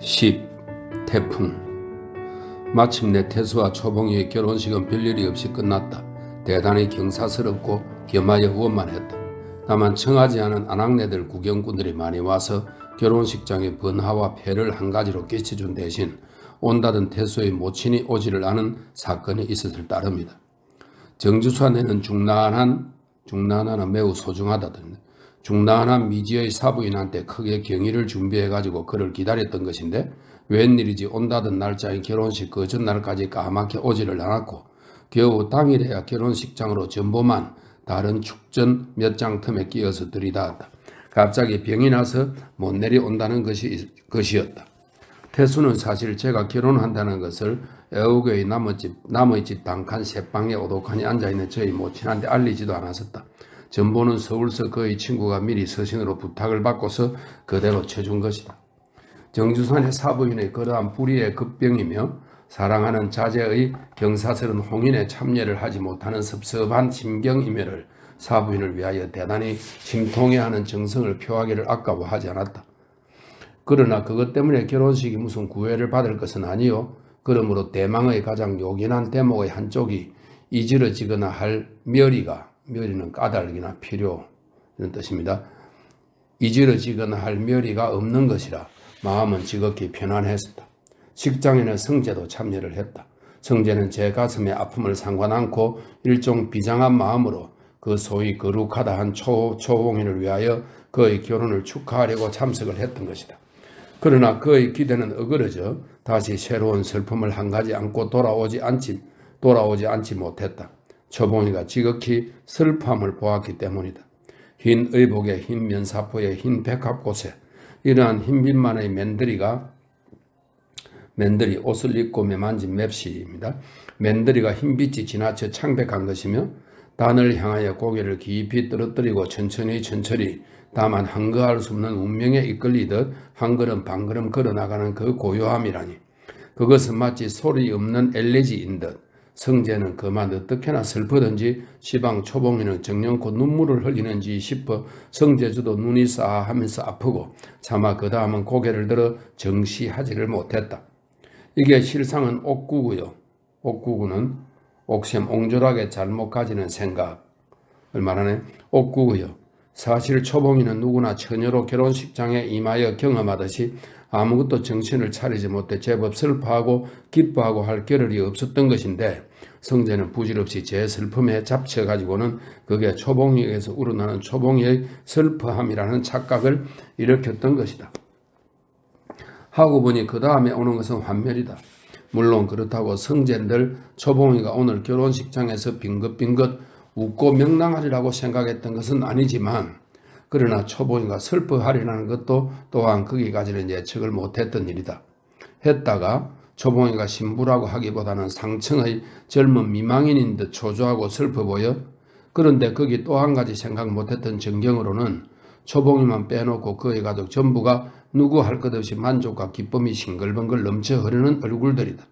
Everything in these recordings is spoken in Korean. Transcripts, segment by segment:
10. 태풍. 마침내 태수와 초봉이의 결혼식은 별일이 없이 끝났다. 대단히 경사스럽고 겸하여 원만했다. 다만 청하지 않은 아낙네들 구경꾼들이 많이 와서 결혼식장의 번화와 폐를 한 가지로 끼쳐준 대신 온다던 태수의 모친이 오지를 않은 사건이 있었을 따름이다. 정주산에는 중란하는 매우 소중하다던데 중란한 미지의 사부인한테 크게 경의를 준비해가지고 그를 기다렸던 것인데 웬일이지 온다던 날짜인 결혼식 그 전날까지 까맣게 오지를 않았고 겨우 당일에야 결혼식장으로 전보만 다른 축전 몇 장 틈에 끼어서 들이닿았다. 갑자기 병이 나서 못 내려온다는 것이었다. 태수는 사실 제가 결혼한다는 것을 애우교의 남의 집 단칸 새방에 오독하니 앉아있는 저희 모친한테 알리지도 않았었다. 전보는 서울서 그의 친구가 미리 서신으로 부탁을 받고서 그대로 쳐준 것이다. 정주산의 사부인의 그러한 불의의 급병이며 사랑하는 자제의 경사스런 홍인에 참여를 하지 못하는 섭섭한 심경이멸을 사부인을 위하여 대단히 심통해하는 정성을 표하기를 아까워하지 않았다. 그러나 그것 때문에 결혼식이 무슨 구애를 받을 것은 아니요. 그러므로 대망의 가장 요긴한 대목의 한쪽이 이지러지거나 할 멸의는 까닭이나 필요 이런 뜻입니다. 이지러지거나 할 멸의가 없는 것이라 마음은 지극히 편안했었다. 식장에는 성제도 참여를 했다. 성제는 제 가슴의 아픔을 상관 않고 일종 비장한 마음으로 그 소위 거룩하다 한 초홍인을 위하여 그의 결혼을 축하하려고 참석을 했던 것이다. 그러나 그의 기대는 어그러져 다시 새로운 슬픔을 한 가지 안고 돌아오지 않지 못했다. 초봉이가 지극히 슬픔을 보았기 때문이다. 흰 의복에 흰 면사포에 흰 백합꽃에 이러한 흰빛만의 맨들이 옷을 입고 매만진 맵시입니다. 맨들이가 흰빛이 지나쳐 창백한 것이며 단을 향하여 고개를 깊이 떨어뜨리고 천천히 다만 한거할 수 없는 운명에 이끌리듯 한 걸음 반 걸음 걸어나가는 그 고요함이라니 그것은 마치 소리 없는 엘레지인 듯 성제는 그만 어떻게나 슬프든지 시방 초봉이는 정령코 눈물을 흘리는지 싶어 성제주도 눈이 싸하면서 아프고 차마 그 다음은 고개를 들어 정시하지를 못했다. 이게 실상은 옥구구요. 옥구구는 옥샘 옹졸하게 잘못 가지는 생각을 말하네. 옥구구요. 사실 초봉이는 누구나 처녀로 결혼식장에 임하여 경험하듯이 아무것도 정신을 차리지 못해 제법 슬퍼하고 기뻐하고 할 겨를이 없었던 것인데 성제는 부질없이 제 슬픔에 잡혀가지고는 그게 초봉이에게서 우러나는 초봉이의 슬퍼함이라는 착각을 일으켰던 것이다. 하고 보니 그 다음에 오는 것은 환멸이다. 물론 그렇다고 성제들 초봉이가 오늘 결혼식장에서 빙긋빙긋 웃고 명랑하리라고 생각했던 것은 아니지만 그러나 초봉이가 슬퍼하리라는 것도 또한 거기까지는 예측을 못했던 일이다. 했다가 초봉이가 신부라고 하기보다는 상층의 젊은 미망인인 듯 초조하고 슬퍼 보여 그런데 거기 또 한 가지 생각 못했던 전경으로는 초봉이만 빼놓고 그의 가족 전부가 누구 할 것 없이 만족과 기쁨이 싱글벙글 넘쳐 흐르는 얼굴들이다.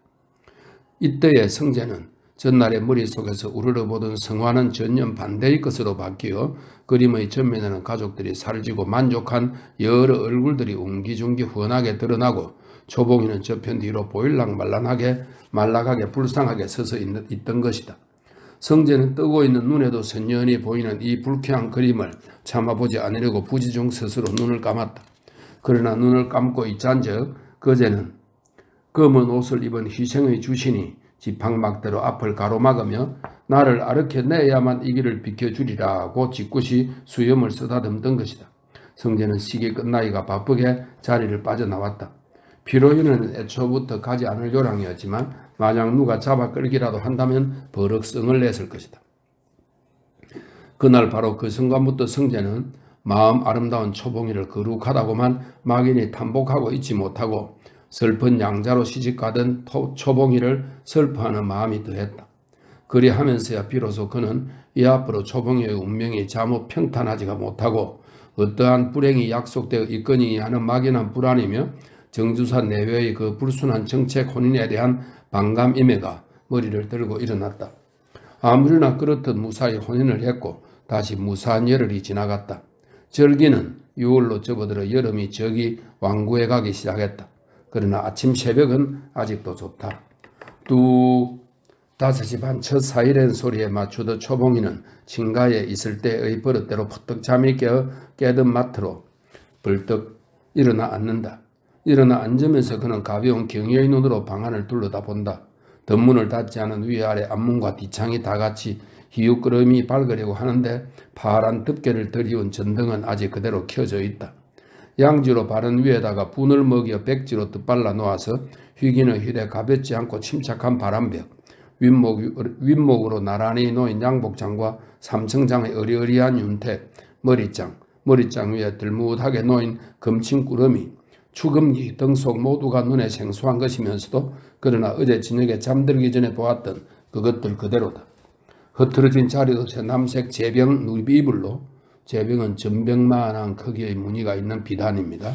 이때의 성제는 전날의 머릿속에서 우러러보던 성화는 전면 반대의 것으로 바뀌어 그림의 전면에는 가족들이 살지고 만족한 여러 얼굴들이 웅기중기 훤하게 드러나고 초봉이는 저편 뒤로 보일락 말락하게 불쌍하게 서서 있던 것이다. 성제는 뜨고 있는 눈에도 선연히 보이는 이 불쾌한 그림을 참아보지 않으려고 부지중 스스로 눈을 감았다. 그러나 눈을 감고 있잔즉 그제는 검은 옷을 입은 희생의 주신이 지팡막대로 앞을 가로막으며 나를 아르켜내야만 이 길을 비켜주리라고 짓궂이 수염을 쓰다듬던 것이다. 성제는 식이 끝나기가 바쁘게 자리를 빠져나왔다. 피로인은 애초부터 가지 않을 요량이었지만 만약 누가 잡아 끌기라도 한다면 버럭 성을 냈을 것이다. 그날 바로 그 순간부터 성제는 마음 아름다운 초봉이를 거룩하다고만 막연히 탐복하고 있지 못하고 슬픈 양자로 시집가던 초봉이를 슬퍼하는 마음이 더했다. 그리하면서야 비로소 그는 이 앞으로 초봉이의 운명이 잠옷 평탄하지가 못하고 어떠한 불행이 약속되어 있거니 하는 막연한 불안이며 정주산 내외의 그 불순한 정책 혼인에 대한 반감임에가 머리를 들고 일어났다. 아무리나 그렇듯 무사히 혼인을 했고 다시 무사한 열흘이 지나갔다. 절기는 6월로 접어들어 여름이 저기 완구해 가기 시작했다. 그러나 아침 새벽은 아직도 좋다. 뚝 5시 반 첫 사이렌 소리에 맞추던 초봉이는 친가에 있을 때의 버릇대로 퍼뜩 잠이 깨든 마트로 벌떡 일어나 앉는다. 일어나 앉으면서 그는 가벼운 경의의 눈으로 방 안을 둘러다본다. 덧문을 닫지 않은 위아래 앞문과 뒷창이 다같이 희웃그름이 밝으려고 하는데 파란 덮개를 들이운 전등은 아직 그대로 켜져 있다. 양지로 바른 위에다가 분을 먹여 백지로 뜻발라 놓아서 휘기는 휘되 가볍지 않고 침착한 바람벽, 윗목으로 나란히 놓인 양복장과 삼청장의 어리어리한 윤택, 머리장 위에 들무하게 놓인 금침구름이, 추금기 등 속 모두가 눈에 생소한 것이면서도 그러나 어제 저녁에 잠들기 전에 보았던 그것들 그대로다. 흐트러진 자리도 새 남색 제병 누비이불로, 제병은 전병만한 크기의 무늬가 있는 비단입니다.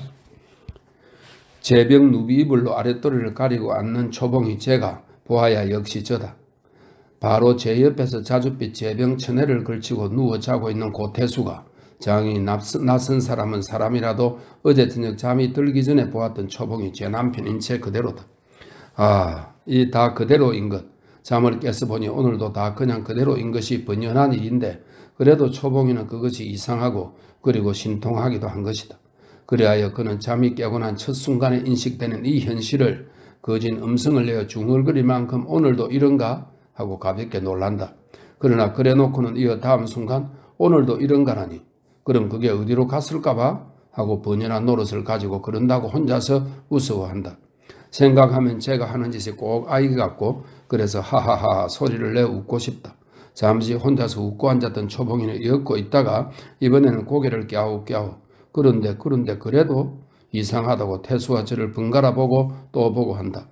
제병 누비이불로 아랫도리를 가리고 앉는 초봉이 제가 보아야 역시 저다. 바로 제 옆에서 자줏빛 제병 천회를 걸치고 누워 자고 있는 고태수가 장이 낯선 사람은 사람이라도 어제 저녁 잠이 들기 전에 보았던 초봉이 제 남편인 채 그대로다. 이 다 그대로인 것. 잠을 깨서 보니 오늘도 다 그냥 그대로인 것이 번연한 일인데 그래도 초봉이는 그것이 이상하고 그리고 신통하기도 한 것이다. 그리하여 그는 잠이 깨고 난 첫 순간에 인식되는 이 현실을 거진 음성을 내어 중얼거릴 만큼 오늘도 이런가 하고 가볍게 놀란다. 그러나 그래놓고는 이어 다음 순간 오늘도 이런가라니 그럼 그게 어디로 갔을까봐 하고 번연한 노릇을 가지고 그런다고 혼자서 우스워한다. 생각하면 제가 하는 짓이 꼭 아이 같고 그래서 하하하 소리를 내어 웃고 싶다. 잠시 혼자서 웃고 앉았던 초봉이는 엮고 있다가 이번에는 고개를 갸웃갸웃. 그런데 그래도 이상하다고 태수와 저를 번갈아 보고 또 보고 한다.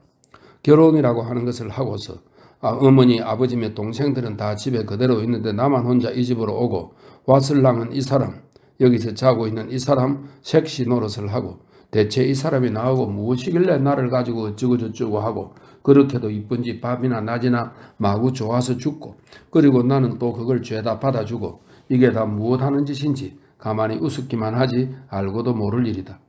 결혼이라고 하는 것을 하고서 어머니, 아버지며 동생들은 다 집에 그대로 있는데 나만 혼자 이 집으로 오고 왔을랑은 이 사람, 여기서 자고 있는 이 사람 색시 노릇을 하고 대체 이 사람이 나하고 무엇이길래 나를 가지고 어쩌고저쩌고 하고 그렇게도 이쁜지 밥이나 낮이나 마구 좋아서 죽고 그리고 나는 또 그걸 죄다 받아주고 이게 다 무엇 하는 짓인지 가만히 우습기만 하지 알고도 모를 일이다.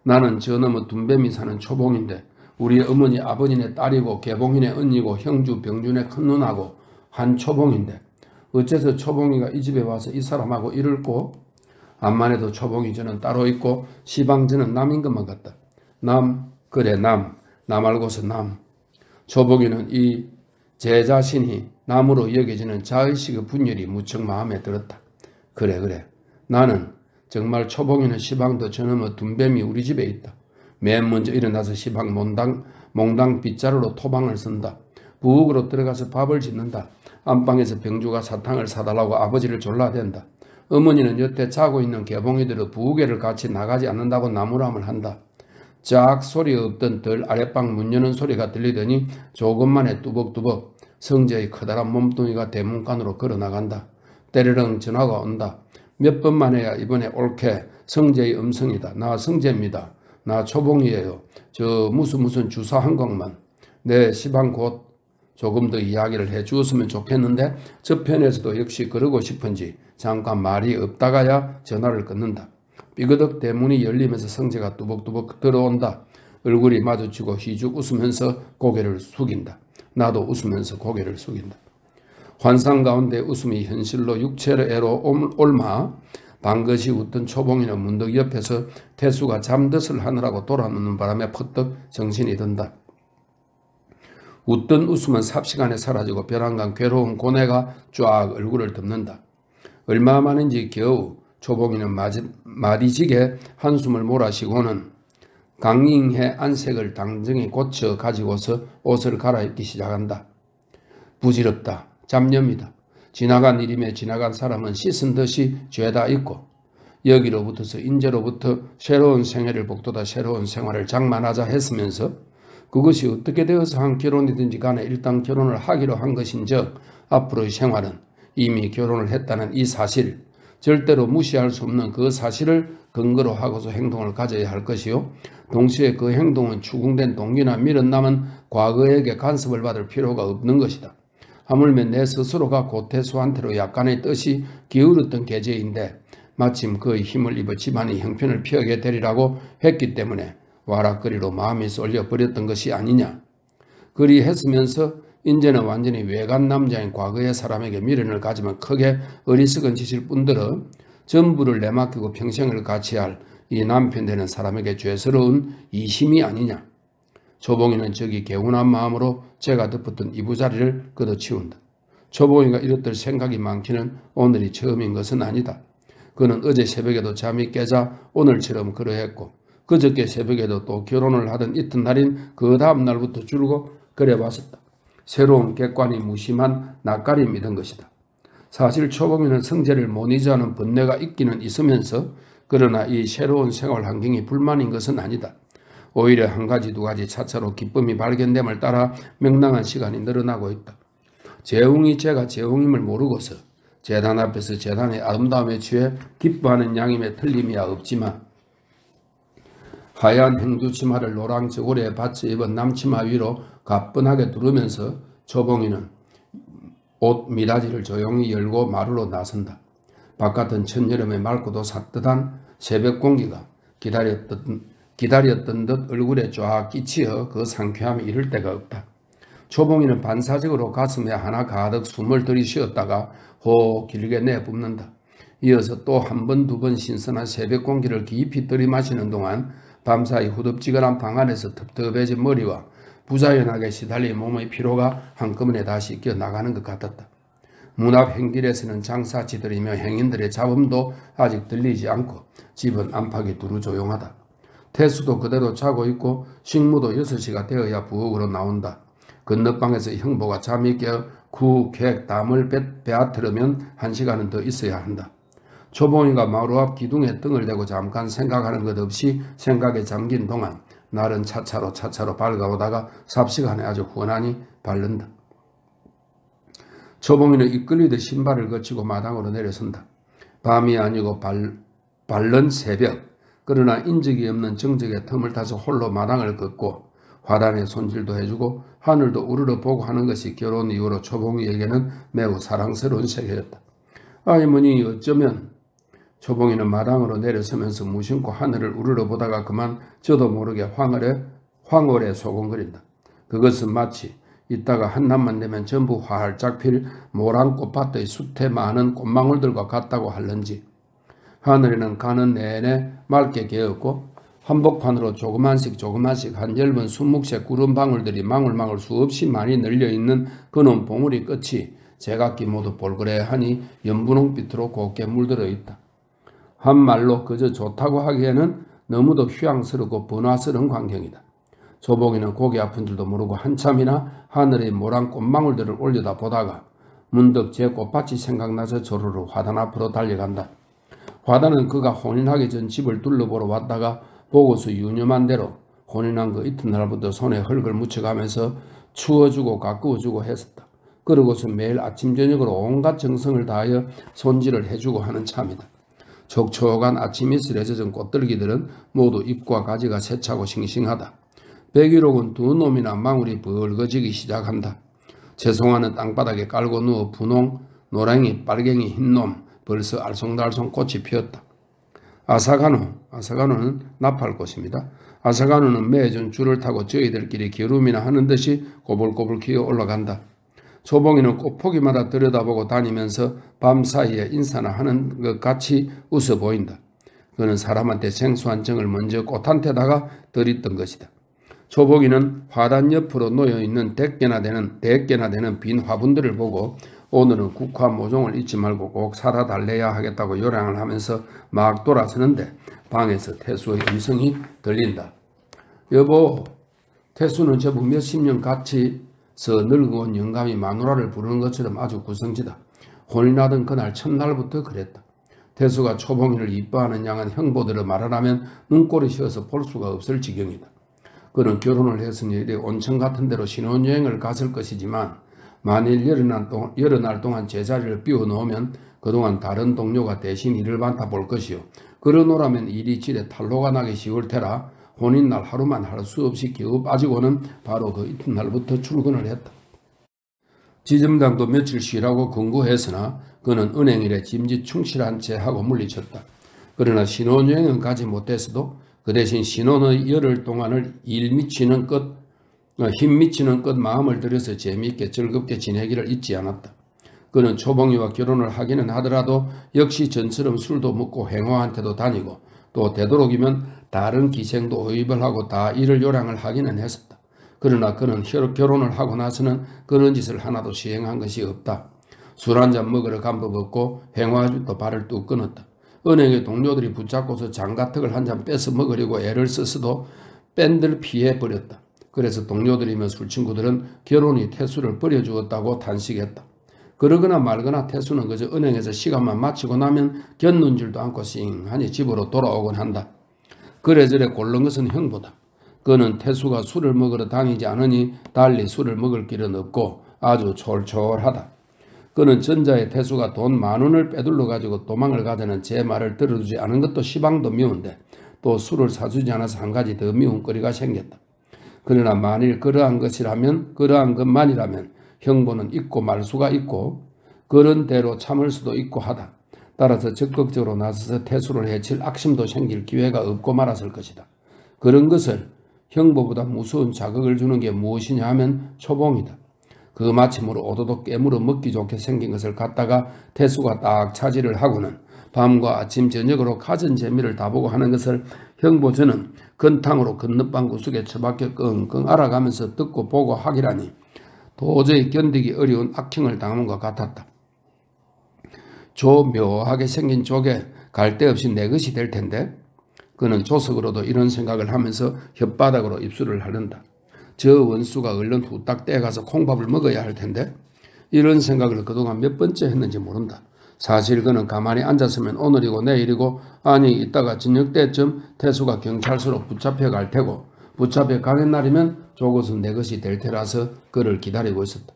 나는 저 너머 둔뱀이 사는 초봉인데 우리 어머니 아버지네 딸이고 개봉인의 언니고 형주 병준의 큰누나고 한 초봉인데 어째서 초봉이가 이 집에 와서 이 사람하고 이럴꼬? 암만 해도 초봉이 저는 따로 있고 시방 저는 남인 것만 같다. 그래 나 말고서 남. 초봉이는 이 제 자신이 남으로 여겨지는 자의식의 분열이 무척 마음에 들었다. 그래 나는 정말 초봉이는 시방도 저놈의 둔뱀이 우리 집에 있다. 맨 먼저 일어나서 시방 몽당 빗자루로 토방을 쓴다. 부엌으로 들어가서 밥을 짓는다. 안방에서 병주가 사탕을 사달라고 아버지를 졸라댄다. 어머니는 여태 자고 있는 개봉이들의 부엌에를 같이 나가지 않는다고 나무람을 한다. 쫙 소리 없던 덜 아랫방 문 여는 소리가 들리더니 조금만에 뚜벅뚜벅 성재의 커다란 몸뚱이가 대문간으로 걸어나간다. 때르릉 전화가 온다. 몇 번만 해야 이번에 옳게 성재의 음성이다. 나 성재입니다. 나 초봉이에요. 저 무슨 주사 한 곡만. 내 시방 곧 조금 더 이야기를 해 주었으면 좋겠는데 저편에서도 역시 그러고 싶은지 잠깐 말이 없다가야 전화를 끊는다. 삐그덕 대문이 열리면서 성재가 뚜벅뚜벅 들어온다. 얼굴이 마주치고 휘죽 웃으면서 고개를 숙인다. 나도 웃으면서 고개를 숙인다. 환상 가운데 웃음이 현실로 육체로 옮아 방긋이 웃던 초봉이는 문득 옆에서 태수가 잠뜻을 하느라고 돌아누는 바람에 퍼뜩 정신이 든다. 웃던 웃음은 삽시간에 사라지고 벼랑간 괴로운 고뇌가 쫙 얼굴을 덮는다. 얼마 만인지 겨우 초봉이는 마디지게 한숨을 몰아쉬고는 강잉해 안색을 당정히 고쳐 가지고서 옷을 갈아입기 시작한다. 부질없다. 잡념이다. 지나간 일임에 지나간 사람은 씻은 듯이 죄다 있고 여기로부터서 인제로부터 새로운 생애를 복돋아 새로운 생활을 장만하자 했으면서 그것이 어떻게 되어서 한 결혼이든지 간에 일단 결혼을 하기로 한 것인즉 앞으로의 생활은 이미 결혼을 했다는 이 사실, 절대로 무시할 수 없는 그 사실을 근거로 하고서 행동을 가져야 할 것이요. 동시에 그 행동은 추궁된 동기나 미련 남은 과거에게 간섭을 받을 필요가 없는 것이다. 하물며 내 스스로가 고태수한테로 약간의 뜻이 기울었던 계제인데 마침 그의 힘을 입어 집안의 형편을 피하게 되리라고 했기 때문에 와락거리로 마음이 쏠려 버렸던 것이 아니냐. 그리 했으면서 이제는 완전히 외간 남자인 과거의 사람에게 미련을 가지면 크게 어리석은 짓일 뿐더러 전부를 내맡기고 평생을 같이 할 이 남편 되는 사람에게 죄스러운 이심이 아니냐. 초봉이는 저기 개운한 마음으로 제가 덮었던 이부자리를 걷어치운다. 초봉이가 이렇들 생각이 많기는 오늘이 처음인 것은 아니다. 그는 어제 새벽에도 잠이 깨자 오늘처럼 그러했고 그저께 새벽에도 또 결혼을 하던 이튿날인 그 다음 날부터 줄고 그래왔었다. 새로운 객관이 무심한 낯가림이던 것이다. 사실 초봉이는 성재를 못 잊어하는 번뇌가 있기는 있으면서 그러나 이 새로운 생활 환경이 불만인 것은 아니다. 오히려 한 가지 두 가지 차차로 기쁨이 발견됨을 따라 명랑한 시간이 늘어나고 있다. 제가 재웅임을 모르고서 재단 앞에서 재단의 아름다움에 취해 기뻐하는 양임에 틀림이야 없지만 하얀 행주치마를 노랑 저고리에 받쳐 입은 남치마 위로 가뿐하게 두르면서 초봉이는 옷 미닫이를 조용히 열고 마루로 나선다. 바깥은 천여름에 맑고도 산뜻한 새벽 공기가 기다렸던 듯 얼굴에 쫙 끼치어 그 상쾌함이 이를 데가 없다. 초봉이는 반사적으로 가슴에 하나 가득 숨을 들이쉬었다가 호흡 길게 내뿜는다. 이어서 또 한 번, 두 번 신선한 새벽 공기를 깊이 들이마시는 동안 밤사이 후덥지근한 방 안에서 텁텁해진 머리와 부자연하게 시달린 몸의 피로가 한꺼번에 다시 껴나가는 것 같았다. 문 앞 행길에서는 장사치들이며 행인들의 잡음도 아직 들리지 않고 집은 안팎이 두루 조용하다. 태수도 그대로 자고 있고 식무도 6시가 되어야 부엌으로 나온다. 건너방에서 형보가 잠이 깨어 쿡 담을 베앗으려면 1시간은 더 있어야 한다. 초봉이가 마루 앞 기둥에 등을 대고 잠깐 생각하는 것 없이 생각에 잠긴 동안 날은 차차로 밝아오다가 삽시간에 아주 훤하니 바른다. 초봉이는 이끌리듯 신발을 거치고 마당으로 내려선다. 밤이 아니고 밝은 새벽, 그러나 인적이 없는 정적의 틈을 타서 홀로 마당을 걷고 화단에 손질도 해주고 하늘도 우러러 보고 하는 것이 결혼 이후로 초봉이에게는 매우 사랑스러운 세계였다. 아이머니 어쩌면 초봉이는 마당으로 내려서면서 무심코 하늘을 우러러 보다가 그만 저도 모르게 황홀에 소곤거린다. 그것은 마치 이따가 한낮만 되면 전부 활짝 필 모란 꽃밭의 숲에 많은 꽃망울들과 같다고 할는지 하늘에는 가는 내내 맑게 개었고 한복판으로 조그만씩 한 엷은 순묵색 구름 방울들이 망울망울 수없이 많이 널려있는 그놈 봉우리 끝이 제각기 모두 볼그레하니 연분홍빛으로 곱게 물들어 있다. 한말로 그저 좋다고 하기에는 너무도 휴양스럽고 번화스러운 광경이다. 초봉이는 고개 아픈 줄도 모르고 한참이나 하늘의 모란 꽃망울들을 올려다 보다가 문득 제 꽃밭이 생각나서 조르르 화단 앞으로 달려간다. 화단은 그가 혼인하기 전 집을 둘러보러 왔다가 보고서 유념한 대로 혼인한 그 이튿날부터 손에 흙을 묻혀가면서 추워주고 가꾸어주고 했었다. 그러고서 매일 아침 저녁으로 온갖 정성을 다하여 손질을 해주고 하는 참이다. 촉촉한 아침 이슬에 젖은 꽃들기들은 모두 잎과 가지가 세차고 싱싱하다. 백일옥은 두 놈이나 망울이 벌거지기 시작한다. 채송화는 땅바닥에 깔고 누워 분홍, 노랑이, 빨갱이, 흰놈 벌써 알쏭달쏭 꽃이 피었다. 아사가노는 나팔꽃입니다. 아사가노는 매준 줄을 타고 저희들끼리 겨루미나 하는 듯이 꼬불꼬불 기어 올라간다. 초봉이는 꽃포기마다 들여다보고 다니면서 밤사이에 인사나 하는 것 같이 웃어 보인다. 그는 사람한테 생소한 정을 먼저 꽃한테다가 들이던 것이다. 초봉이는 화단 옆으로 놓여있는 대개나 되는 빈 화분들을 보고 오늘은 국화 모종을 잊지 말고 꼭 사다 달래야 하겠다고 요량을 하면서 막 돌아서는데 방에서 태수의 음성이 들린다. 여보, 태수는 저부 몇십 년 같이서 늙어온 영감이 마누라를 부르는 것처럼 아주 구성지다. 혼인하던 그날 첫날부터 그랬다. 태수가 초봉이를 이뻐하는 양은 형보들을 말하라면 눈꼴이 쉬어서 볼 수가 없을 지경이다. 그는 결혼을 했으니 온천 같은 데로 신혼여행을 갔을 것이지만 만일 여러 날 동안 제자리를 비워놓으면 그동안 다른 동료가 대신 이를 맡아볼 것이요. 그러노라면 일이 질에 탈로가 나기 쉬울 테라 혼인날 하루만 할 수 없이 겨우 빠지고는 바로 그 이튿날부터 출근을 했다. 지점장도 며칠 쉬라고 권고했으나 그는 은행일에 짐짓 충실한 채 하고 물리쳤다. 그러나 신혼여행은 가지 못했어도 그 대신 신혼의 열흘 동안을 힘 미치는 끝 마음을 들여서 재미있게 즐겁게 지내기를 잊지 않았다. 그는 초봉이와 결혼을 하기는 하더라도 역시 전처럼 술도 먹고 행화한테도 다니고 또 되도록이면 다른 기생도 호입을 하고 다 이를 요량을 하기는 했었다. 그러나 그는 결혼을 하고 나서는 그런 짓을 하나도 시행한 것이 없다. 술 한잔 먹으러 간 법 없고 행화도 발을 뚝 끊었다. 은행의 동료들이 붙잡고서 장가턱을 한 잔 뺏어 먹으려고 애를 썼어도 뺀들 피해버렸다. 그래서 동료들이며 술친구들은 결혼이 태수를 버려주었다고 탄식했다. 그러거나 말거나 태수는 그저 은행에서 시간만 마치고 나면 곁눈질도 않고 싱하니 집으로 돌아오곤 한다. 그래저래 고른 것은 형보다. 그는 태수가 술을 먹으러 다니지 않으니 달리 술을 먹을 길은 없고 아주 촐촐하다. 그는 전자의 태수가 돈 10,000원을 빼둘러 가지고 도망을 가자는 제 말을 들어주지 않은 것도 시방도 미운데 또 술을 사주지 않아서 한 가지 더 미운 거리가 생겼다. 그러나 만일 그러한 것만이라면 형보는 있고 말 수가 있고 그런 대로 참을 수도 있고 하다. 따라서 적극적으로 나서서 태수를 해칠 악심도 생길 기회가 없고 말았을 것이다. 그런 것을 형보보다 무서운 자극을 주는 게 무엇이냐 하면 초봉이다. 그 마침으로 오도독 깨물어 먹기 좋게 생긴 것을 갖다가 태수가 딱 차지를 하고는 밤과 아침 저녁으로 가진 재미를 다 보고 하는 것을 형보 저는 건탕으로 건너방 구석에 처박혀 끙끙 알아가면서 듣고 보고 하기라니 도저히 견디기 어려운 악행을 당한 것 같았다. 묘하게 생긴 쪽에 갈 데 없이 내 것이 될 텐데 그는 조석으로도 이런 생각을 하면서 혓바닥으로 입술을 하른다. 저 원수가 얼른 후딱 떼가서 콩밥을 먹어야 할 텐데 이런 생각을 그동안 몇 번째 했는지 모른다. 사실 그는 가만히 앉았으면 오늘이고 내일이고 아니 이따가 저녁 때쯤 태수가 경찰서로 붙잡혀 갈 테고 붙잡혀 가는 날이면 저것은 내 것이 될 테라서 그를 기다리고 있었다.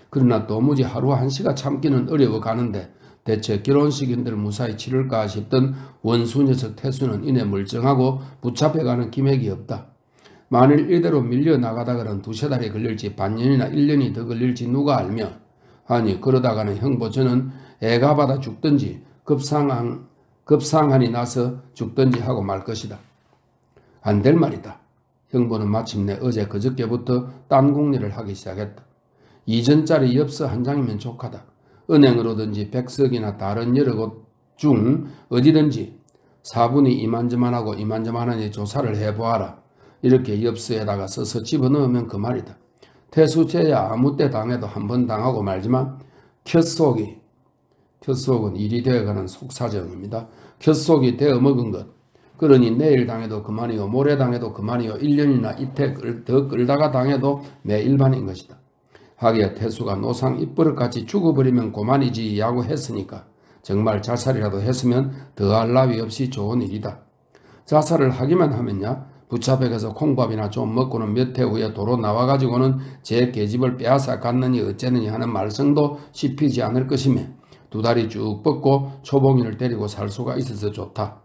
그러나 도무지 하루 한시가 참기는 어려워 가는데 대체 결혼식인들 무사히 치를까 싶던 원수 녀석 태수는 이내 멀쩡하고 붙잡혀가는 기맥이 없다. 만일 이대로 밀려나가다가는 2-3달이 걸릴지 반년이나 1년이 더 걸릴지 누가 알며 아니 그러다가는 형보 저는 애가 받아 죽든지 급상한이 나서 죽든지 하고 말 것이다. 안 될 말이다. 형보는 마침내 어제 그저께부터 딴 궁리를 하기 시작했다. 이전짜리 엽서 한 장이면 족하다. 은행으로든지 백석이나 다른 여러 곳 중 어디든지 사분이 이만저만하고 이만저만하니 조사를 해보아라. 이렇게 엽서에다가 써서 집어넣으면 그 말이다. 태수죄야 아무 때 당해도 한 번 당하고 말지만 켰속은 일이 되어가는 속사정입니다. 켰속이 되어 먹은 것. 그러니 내일 당해도 그만이요 모레 당해도 그만이요 1년이나 이태 더 끌다가 당해도 매일반인 것이다. 하기야 태수가 노상 입버릇같이 죽어버리면 고만이지 야구 했으니까 정말 자살이라도 했으면 더할 나위 없이 좋은 일이다. 자살을 하기만 하면야 붙잡혀가서 콩밥이나 좀 먹고는 몇 해 후에 도로 나와가지고는 제 계집을 빼앗아 갔느니 어째느니 하는 말썽도 씹히지 않을 것이며 2다리 쭉 뻗고 초봉이를 데리고 살 수가 있어서 좋다.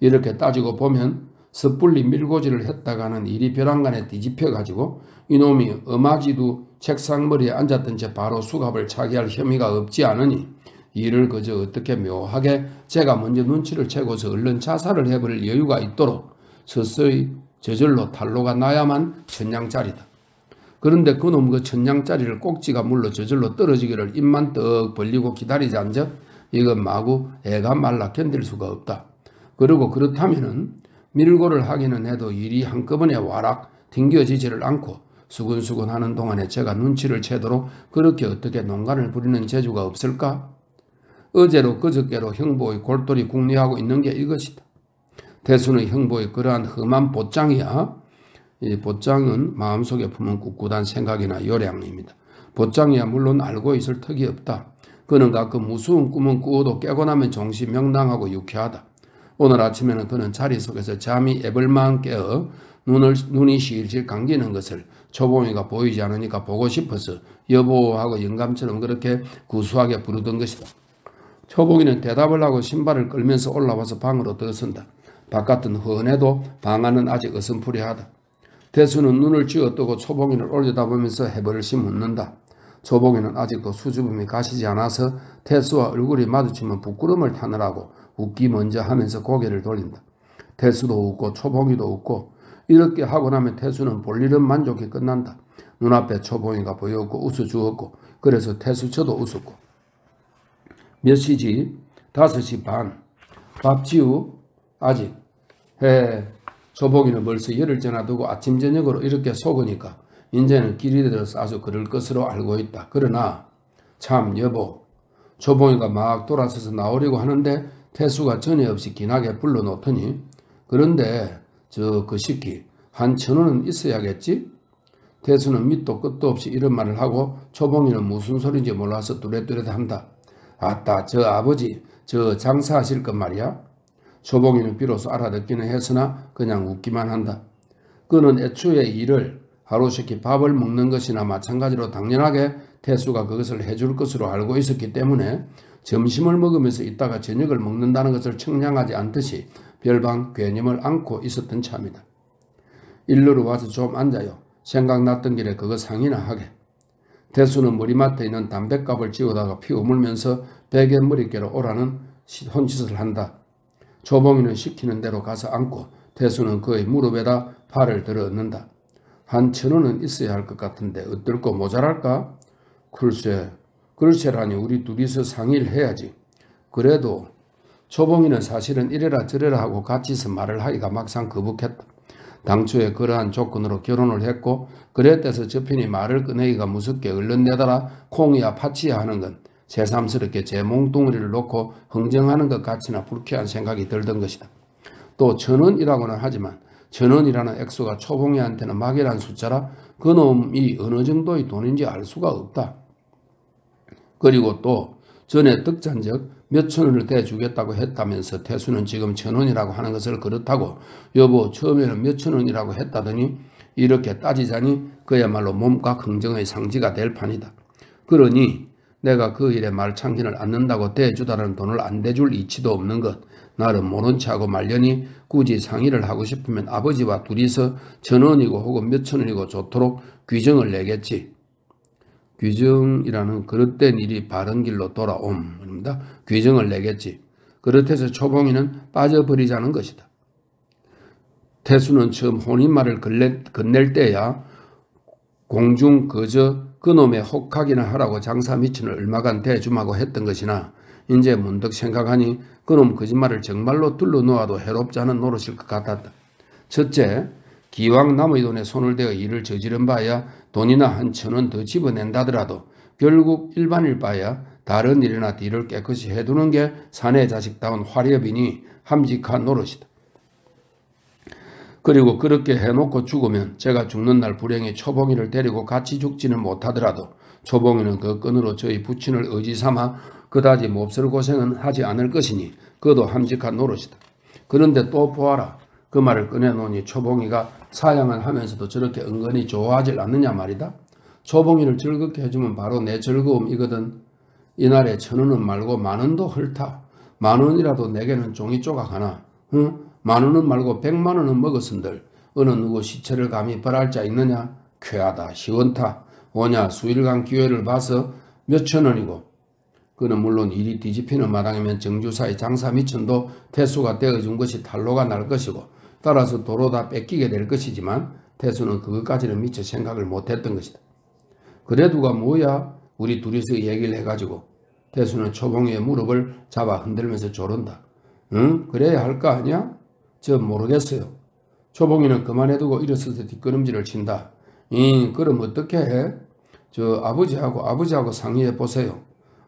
이렇게 따지고 보면 섣불리 밀고지를 했다가는 일이 벼랑간에 뒤집혀가지고 이놈이 어마지도 책상머리에 앉았던 채 바로 수갑을 차게 할 혐의가 없지 않으니 이를 그저 어떻게 묘하게 제가 먼저 눈치를 채고서 얼른 자살을 해버릴 여유가 있도록 서서히 저절로 탄로가 나야만 천냥짜리다. 그런데 그놈 그 천냥짜리를 꼭지가 물러 저절로 떨어지기를 입만 떡 벌리고 기다리자한적 이건 마구 애가 말라 견딜 수가 없다. 그리고 그렇다면은 밀고를 하기는 해도 일이 한꺼번에 와락 튕겨지지를 않고 수근수근 하는 동안에 제가 눈치를 채도록 그렇게 어떻게 농간을 부리는 재주가 없을까? 어제로 그저께로 형보의 골똘히 궁리하고 있는 게 이것이다. 태수는 형보의 그러한 험한 보장이야. 이 보장은 마음속에 품은 꿋꿋한 생각이나 요량입니다. 보장이야 물론 알고 있을 턱이 없다. 그는 가끔 무서운 꿈은 꾸어도 깨고 나면 정신 명랑하고 유쾌하다. 오늘 아침에는 그는 자리 속에서 잠이 애벌만 깨어 눈이 실실 감기는 것을 초봉이가 보이지 않으니까 보고 싶어서 여보하고 영감처럼 그렇게 구수하게 부르던 것이다. 초봉이는 대답을 하고 신발을 끌면서 올라와서 방으로 들어선다. 바깥은 훤해도 방 안은 아직 어슴푸레하다. 태수는 눈을 쥐어뜨고 초봉이를 올려다보면서 해버릇이 묻는다. 초봉이는 아직도 수줍음이 가시지 않아서 태수와 얼굴이 마주치면 부끄러움을 타느라고 웃기 먼저 하면서 고개를 돌린다. 태수도 웃고 초봉이도 웃고 이렇게 하고 나면 태수는 볼일은 만족히 끝난다. 눈앞에 초봉이가 보였고 웃어주었고 그래서 태수처도 웃었고. 몇 시지? 5시 반. 밥지우? 아직. 초봉이는 벌써 열흘 전화 두고 아침 저녁으로 이렇게 속으니까 이제는 길이 들어서 아주 그럴 것으로 알고 있다. 그러나 참 여보, 초봉이가 막 돌아서서 나오려고 하는데 태수가 전에 없이 기나게 불러놓더니 그런데 그 시기 한 1,000원은 있어야겠지? 태수는 밑도 끝도 없이 이런 말을 하고 초봉이는 무슨 소리인지 몰라서 뚜렷뚜렷한다. 아따 저 아버지 저 장사하실 것 말이야? 초봉이는 비로소 알아듣기는 했으나 그냥 웃기만 한다. 그는 애초에 일을 하루씩 밥을 먹는 것이나 마찬가지로 당연하게 태수가 그것을 해줄 것으로 알고 있었기 때문에 점심을 먹으면서 있다가 저녁을 먹는다는 것을 청량하지 않듯이 별방 괴념을 안고 있었던 참이다. 일루로 와서 좀 앉아요. 생각났던 길에 그거 상이나 하게. 태수는 머리맡에 있는 담뱃갑을 쥐어다가 피 우물면서 베개 머릿개로 오라는 혼짓을 한다. 초봉이는 시키는 대로 가서 앉고 태수는 그의 무릎에다 팔을 들어 얹는다. 한 1,000원은 있어야 할 것 같은데 어떨까 모자랄까? 글쎄라니 우리 둘이서 상의를 해야지. 그래도 초봉이는 사실은 이래라 저래라 하고 같이서 말을 하기가 막상 거북했다. 당초에 그러한 조건으로 결혼을 했고 그랬대서 저편이 말을 꺼내기가 무섭게 얼른 내달아 콩이야 파치야 하는 건 새삼스럽게 제 몽둥이를 놓고 흥정하는 것 같이나 불쾌한 생각이 들던 것이다. 또 1,000원이라고는 하지만 1,000원이라는 액수가 초봉이한테는 막이란 숫자라 그놈이 어느 정도의 돈인지 알 수가 없다. 그리고 또 전에 득잔적 몇 천원을 대주겠다고 했다면서 태수는 지금 1,000원이라고 하는 것을 그렇다고 여보 처음에는 몇 천원이라고 했다더니 이렇게 따지자니 그야말로 몸과 긍정의 상지가 될 판이다. 그러니 내가 그 일에 말창기를 않는다고 대주다는 돈을 안 대줄 이치도 없는 것 나름 모른 체하고 말려니 굳이 상의를 하고 싶으면 아버지와 둘이서 1,000원이고 혹은 몇 천원이고 좋도록 규정을 내겠지. 규정이라는 그릇된 일이 바른 길로 돌아옴입니다. 규정을 내겠지. 그렇대서 초봉이는 빠져버리자는 것이다. 태수는 처음 혼인말을 건넬 때야 공중 그저 그놈의 혹하기나 하라고 장사 미천을 얼마간 대줌하고 했던 것이나 이제 문득 생각하니 그놈 거짓말을 정말로 둘러놓아도 해롭지 않은 노릇일 것 같았다. 첫째, 기왕 남의 돈에 손을 대어 일을 저지른 바야 돈이나 한 1,000원 더 집어낸다더라도 결국 일반일 바야 다른 일이나 뒤를 깨끗이 해두는 게 사내 자식다운 화려비니 함직한 노릇이다. 그리고 그렇게 해놓고 죽으면 제가 죽는 날 불행히 초봉이를 데리고 같이 죽지는 못하더라도 초봉이는 그 끈으로 저희 부친을 의지삼아 그다지 몹쓸 고생은 하지 않을 것이니 그도 함직한 노릇이다. 그런데 또 보아라. 그 말을 꺼내놓으니 초봉이가 사양을 하면서도 저렇게 은근히 좋아하질 않느냐 말이다. 초봉이를 즐겁게 해주면 바로 내 즐거움이거든. 이날에 1,000원은 말고 10,000원도 헐타. 10,000원이라도 내게는 종이 조각 하나. 응? 10,000원은 말고 100만원은 먹었은들 어느 누구 시체를 감히 벌할 자 있느냐? 쾌하다 시원타. 오냐 수일간 기회를 봐서 몇 천원이고 그는 물론 일이 뒤집히는 마당이면 정주사의 장사 미천도 태수가 떼어준 것이 탈로가 날 것이고 따라서 도로 다 뺏기게 될 것이지만 태수는 그것까지는 미처 생각을 못했던 것이다. 그래 누가 뭐야? 우리 둘이서 얘기를 해가지고 태수는 초봉이의 무릎을 잡아 흔들면서 조른다. 응? 그래야 할 거 아니야? 저 모르겠어요. 초봉이는 그만해두고 일어서서 뒷걸음질을 친다. 그럼 어떻게 해? 저 아버지하고 상의해 보세요.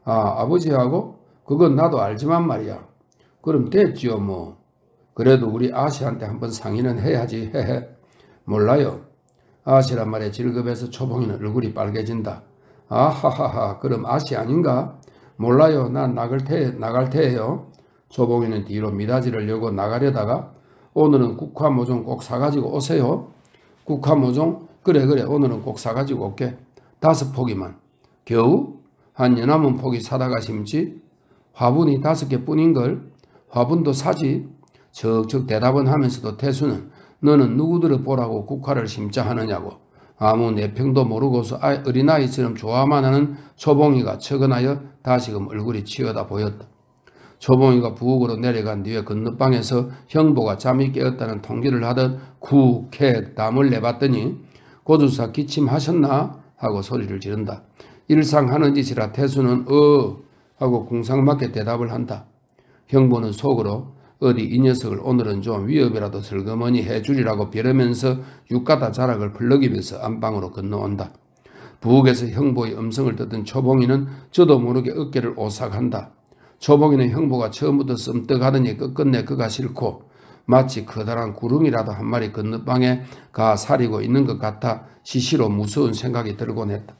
아, 아버지하고? 그건 나도 알지만 말이야. 그럼 됐지요 뭐. 그래도 우리 아씨한테 한번 상의는 해야지. 헤헤. 몰라요. 아씨란 말에 즐겁해서 초봉이는 얼굴이 빨개진다. 아하하하 그럼 아씨 아닌가? 몰라요. 난 나갈 테예요. 초봉이는 뒤로 미라지를 열고 나가려다가 오늘은 국화모종 꼭 사가지고 오세요. 국화모종? 그래 오늘은 꼭 사가지고 올게. 5포기만. 겨우? 한 연암은 포기 사다가 심지? 화분이 5개 뿐인걸? 화분도 사지? 척척 대답은 하면서도 태수는 너는 누구들을 보라고 국화를 심자 하느냐고 아무 내평도 모르고서 어린아이처럼 좋아만 하는 초봉이가 척은하여 다시금 얼굴이 치여다 보였다. 초봉이가 부엌으로 내려간 뒤에 건너방에서 형보가 잠이 깨었다는 통기를 하듯 쿡 담을 내봤더니 고주사 기침하셨나? 하고 소리를 지른다. 일상 하는 짓이라 태수는 하고 궁상맞게 대답을 한다. 형보는 속으로 어디 이 녀석을 오늘은 좀 위협이라도 슬그머니 해주리라고 벼르면서 육가다 자락을 풀럭이면서 안방으로 건너온다. 부엌에서 형보의 음성을 듣던 초봉이는 저도 모르게 어깨를 오싹한다. 초봉이는 형보가 처음부터 썸뜩하더니 끝끝내 그가 싫고 마치 커다란 구릉이라도 한 마리 건너방에 가 사리고 있는 것 같아 시시로 무서운 생각이 들곤 했다.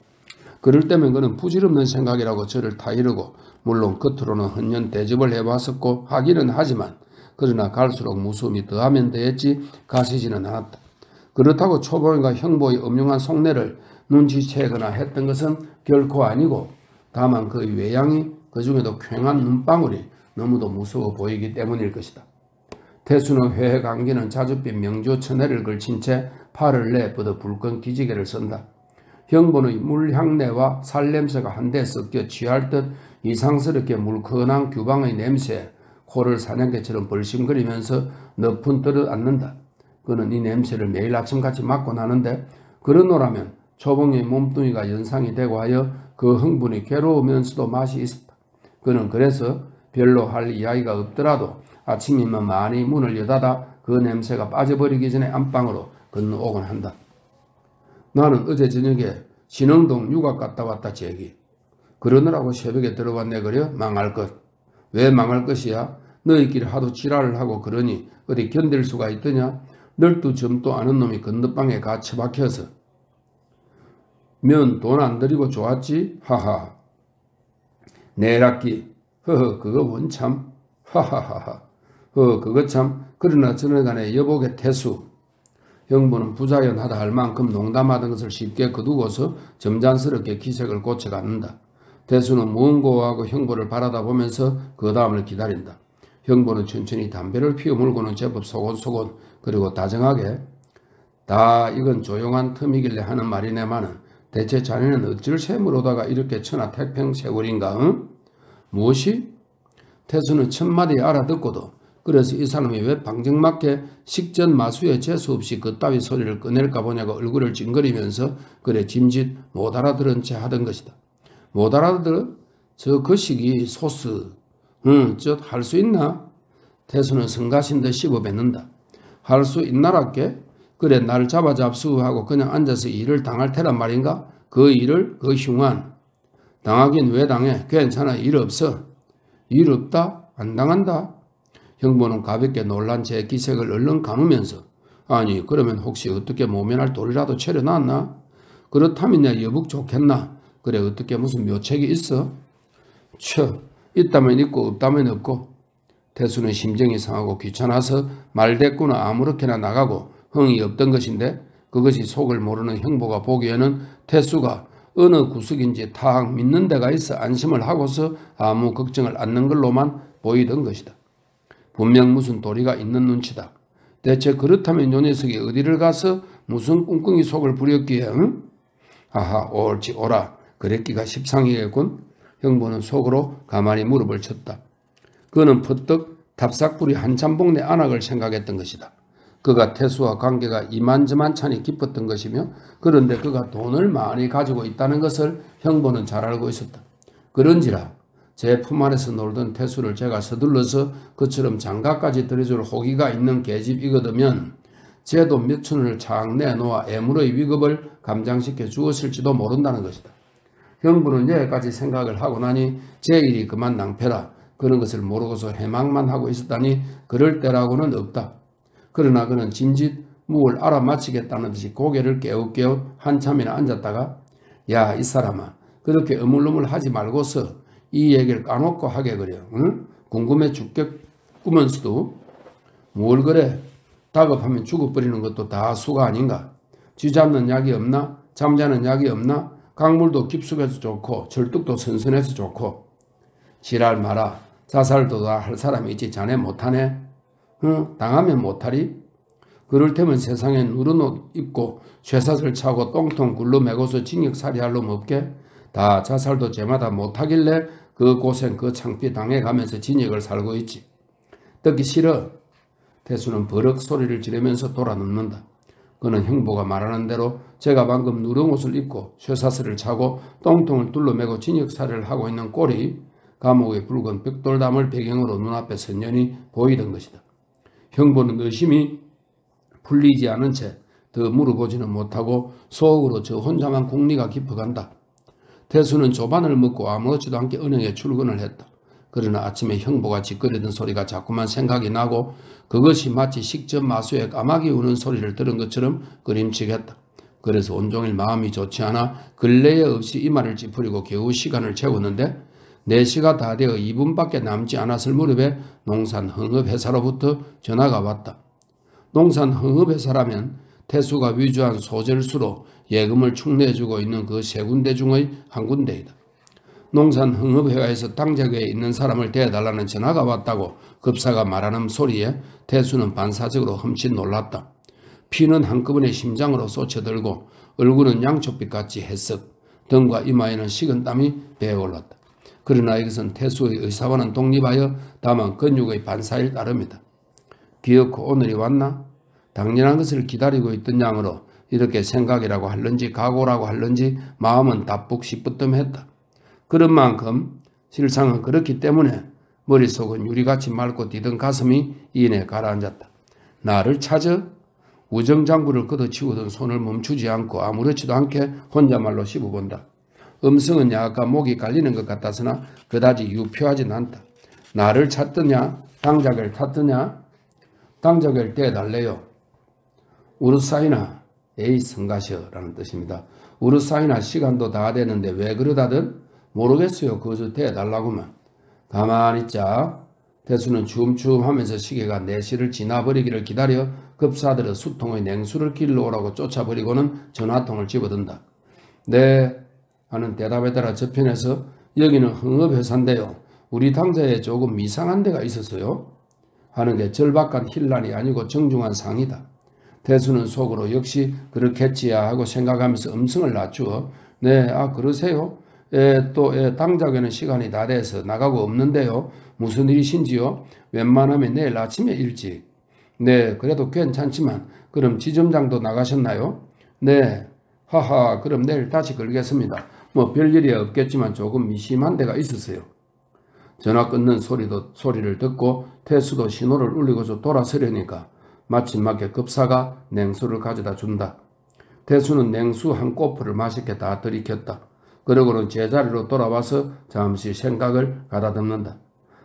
그럴 때면 그는 부질없는 생각이라고 저를 타이르고 물론 겉으로는 헌년 대접을 해왔었고 하기는 하지만 그러나 갈수록 무서움이 더하면 더했지 가시지는 않았다. 그렇다고 초봉이가 형보의 엄중한 속내를 눈치채거나 했던 것은 결코 아니고 다만 그의 외양이 그 중에도 퀭한 눈방울이 너무도 무서워 보이기 때문일 것이다. 태수는 회해 감기는 자줏빛 명조 천회를 걸친 채 팔을 내뻗어 붉은 기지개를 선다. 형보의 물향내와 살냄새가 한데 섞여 취할 듯 이상스럽게 물큰한 규방의 냄새에 코를 사냥개처럼 벌심거리면서 너푼 떨어 앉는다. 그는 이 냄새를 매일 아침같이 맡고 나는데 그러노라면 초봉의 몸뚱이가 연상이 되고 하여 그 흥분이 괴로우면서도 맛이 있었다. 그는 그래서 별로 할 이야기가 없더라도 아침이면 많이 문을 여닫아 그 냄새가 빠져버리기 전에 안방으로 건너오곤 한다. 나는 어제 저녁에 신흥동 유학 갔다 왔다 제기. 그러느라고 새벽에 들어왔네 그려? 망할 것. 왜 망할 것이야? 너희끼리 하도 지랄을 하고 그러니 어디 견딜 수가 있더냐? 널도 점도 아는 놈이 건너방에 가 처박혀서. 면 돈 안 들이고 좋았지? 하하. 내락기. 허허 그거 원참. 하하하하. 그거 참. 그러나 전에간에 여복의 태수. 형부는 부자연하다 할 만큼 농담하던 것을 쉽게 거두고서 점잖스럽게 기색을 고쳐갖는다. 태수는 무언고하고 형부를 바라다 보면서 그 다음을 기다린다. 형부는 천천히 담배를 피워 물고는 제법 소곤소곤 그리고 다정하게 다 이건 조용한 틈이길래 하는 말이네마는 대체 자네는 어쩔 셈으로다가 이렇게 천하태평 세월인가? 응? 무엇이? 태수는 첫마디 알아듣고도 그래서 이 사람이 왜 방정맞게 식전 마수에 재수없이 그따위 소리를 꺼낼까 보냐고 얼굴을 찡그리면서 그래 짐짓 못 알아들은 채 하던 것이다. 못 알아들어? 저 거시기 소스. 저 할 수 있나? 태수는 성가신 듯 씹어뱉는다. 할 수 있나랄게? 그래 날 잡아 잡수하고 그냥 앉아서 일을 당할 테란 말인가? 그 일을 그 흉한. 당하긴 왜 당해? 괜찮아 일 없어. 일 없다? 안 당한다? 형부는 가볍게 놀란 제 기색을 얼른 감으면서 아니 그러면 혹시 어떻게 모면할 돌이라도 차려놨나? 그렇다면 내 여북 좋겠나? 그래 어떻게 무슨 묘책이 있어? 있다면 있고 없다면 없고. 태수는 심정이 상하고 귀찮아서 말대꾸나 아무렇게나 나가고 흥이 없던 것인데 그것이 속을 모르는 형부가 보기에는 태수가 어느 구석인지 탁 믿는 데가 있어 안심을 하고서 아무 걱정을 않는 걸로만 보이던 것이다. 분명 무슨 도리가 있는 눈치다. 대체 그렇다면 요 녀석이 어디를 가서 무슨 꿍꿍이 속을 부렸기에 응? 아하 옳지 오라 그랬기가 십상이겠군. 형부는 속으로 가만히 무릎을 쳤다. 그는 퍼뜩 답삭불이 한참 복내 안악을 생각했던 것이다. 그가 태수와 관계가 이만저만찬이 깊었던 것이며 그런데 그가 돈을 많이 가지고 있다는 것을 형부는 잘 알고 있었다. 그런지라 제 품 안에서 놀던 태수를 제가 서둘러서 그처럼 장가까지 들여줄 호기가 있는 계집이거든 제도 몇 천을 착 내놓아 애물의 위급을 감장시켜 주었을지도 모른다는 것이다. 형부는 여기까지 생각을 하고 나니 제 일이 그만 낭패라 그런 것을 모르고서 해망만 하고 있었다니 그럴 때라고는 없다. 그러나 그는 짐짓 묵을 알아맞히겠다는 듯이 고개를 깨웃깨웃 한참이나 앉았다가 야 이 사람아 그렇게 어물어물 하지 말고서 이 얘기를 까놓고 하게 그려. 응? 궁금해 죽겠구먼서도 뭘 그래? 다급하면 죽어버리는 것도 다 수가 아닌가? 쥐 잡는 약이 없나? 잠자는 약이 없나? 강물도 깊숙해서 좋고 절뚝도 선선해서 좋고. 지랄 마라. 자살도 다 할 사람이 있지 자네 못하네? 응? 당하면 못하리? 그럴 테면 세상에 누런 옷 입고 쇠사슬 차고 똥통 굴러 매고서 징역살이 할 놈 없게? 다 자살도 제마다 못하길래 그 고생 그 창피 당해가면서 진역을 살고 있지. 듣기 싫어. 태수는 버럭 소리를 지르면서 돌아눕는다. 그는 형부가 말하는 대로 제가 방금 누렁옷을 입고 쇠사슬을 차고 똥통을 둘러매고 진역살이를 하고 있는 꼴이 감옥의 붉은 벽돌담을 배경으로 눈앞에 선연히 보이던 것이다. 형부는 의심이 풀리지 않은 채 더 물어보지는 못하고 속으로 저 혼자만 궁리가 깊어간다. 태수는 조반을 먹고 아무렇지도 않게 은행에 출근을 했다. 그러나 아침에 형부가 짓거리던 소리가 자꾸만 생각이 나고 그것이 마치 식전 마수에 까마귀 우는 소리를 들은 것처럼 그림치겠다. 그래서 온종일 마음이 좋지 않아 근래에 없이 이마를 찌푸리고 겨우 시간을 채웠는데 4시가 다 되어 2분밖에 남지 않았을 무렵에 농산흥업회사로부터 전화가 왔다. 농산흥업회사라면 태수가 위조한 소절수로 예금을 축내해주고 있는 그 3군데 중의 한 군데이다. 농산흥업회사에서 당직에 있는 사람을 대해달라는 전화가 왔다고 급사가 말하는 소리에 태수는 반사적으로 흠칫 놀랐다. 피는 한꺼번에 심장으로 쏟쳐들고 얼굴은 양초빛같이 해석, 등과 이마에는 식은 땀이 배어올랐다. 그러나 이것은 태수의 의사와는 독립하여 다만 근육의 반사일 따름이다. 기어코 오늘이 왔나? 당연한 것을 기다리고 있던 양으로 이렇게 생각이라고 할런지 각오라고 할런지 마음은 답북 시뿌뜸했다. 그런 만큼 실상은 그렇기 때문에 머릿속은 유리같이 맑고 디든 가슴이 이내 가라앉았다. 나를 찾아? 우정장구를 걷어치우던 손을 멈추지 않고 아무렇지도 않게 혼자말로 씹어본다. 음성은 약간 목이 갈리는 것 같았으나 그다지 유표하진 않다. 나를 찾더냐? 당자결 탔더냐? 당자결 떼달래요. 우르사이나 에이 성가셔라는 뜻입니다. 우르사이나 시간도 다 되는데 왜 그러다든 모르겠어요. 그것을 떼달라고만. 가만히 있자. 태수는 춤춤하면서 시계가 4시를 지나버리기를 기다려 급사들의 수통의 냉수를 길러 오라고 쫓아버리고는 전화통을 집어든다. 네 하는 대답에 따라 저편에서 여기는 흥업회사인데요. 우리 당자에 조금 이상한 데가 있었어요. 하는 게 절박한 힐난이 아니고 정중한 상이다. 태수는 속으로 역시 그렇겠지야 하고 생각하면서 음성을 낮추어 네, 그러세요? 당작에는 시간이 다 돼서 나가고 없는데요. 무슨 일이신지요? 웬만하면 내일 아침에 일찍. 네, 그래도 괜찮지만 그럼 지점장도 나가셨나요? 네, 하하, 그럼 내일 다시 걸겠습니다. 뭐 별일이 없겠지만 조금 미심한 데가 있었어요. 전화 끊는 소리를 듣고 태수도 신호를 울리고서 돌아서려니까 마침 맞게 급사가 냉수를 가져다 준다. 태수는 냉수 한 꼬풀을 맛있게 다 들이켰다. 그러고는 제자리로 돌아와서 잠시 생각을 가다듬는다.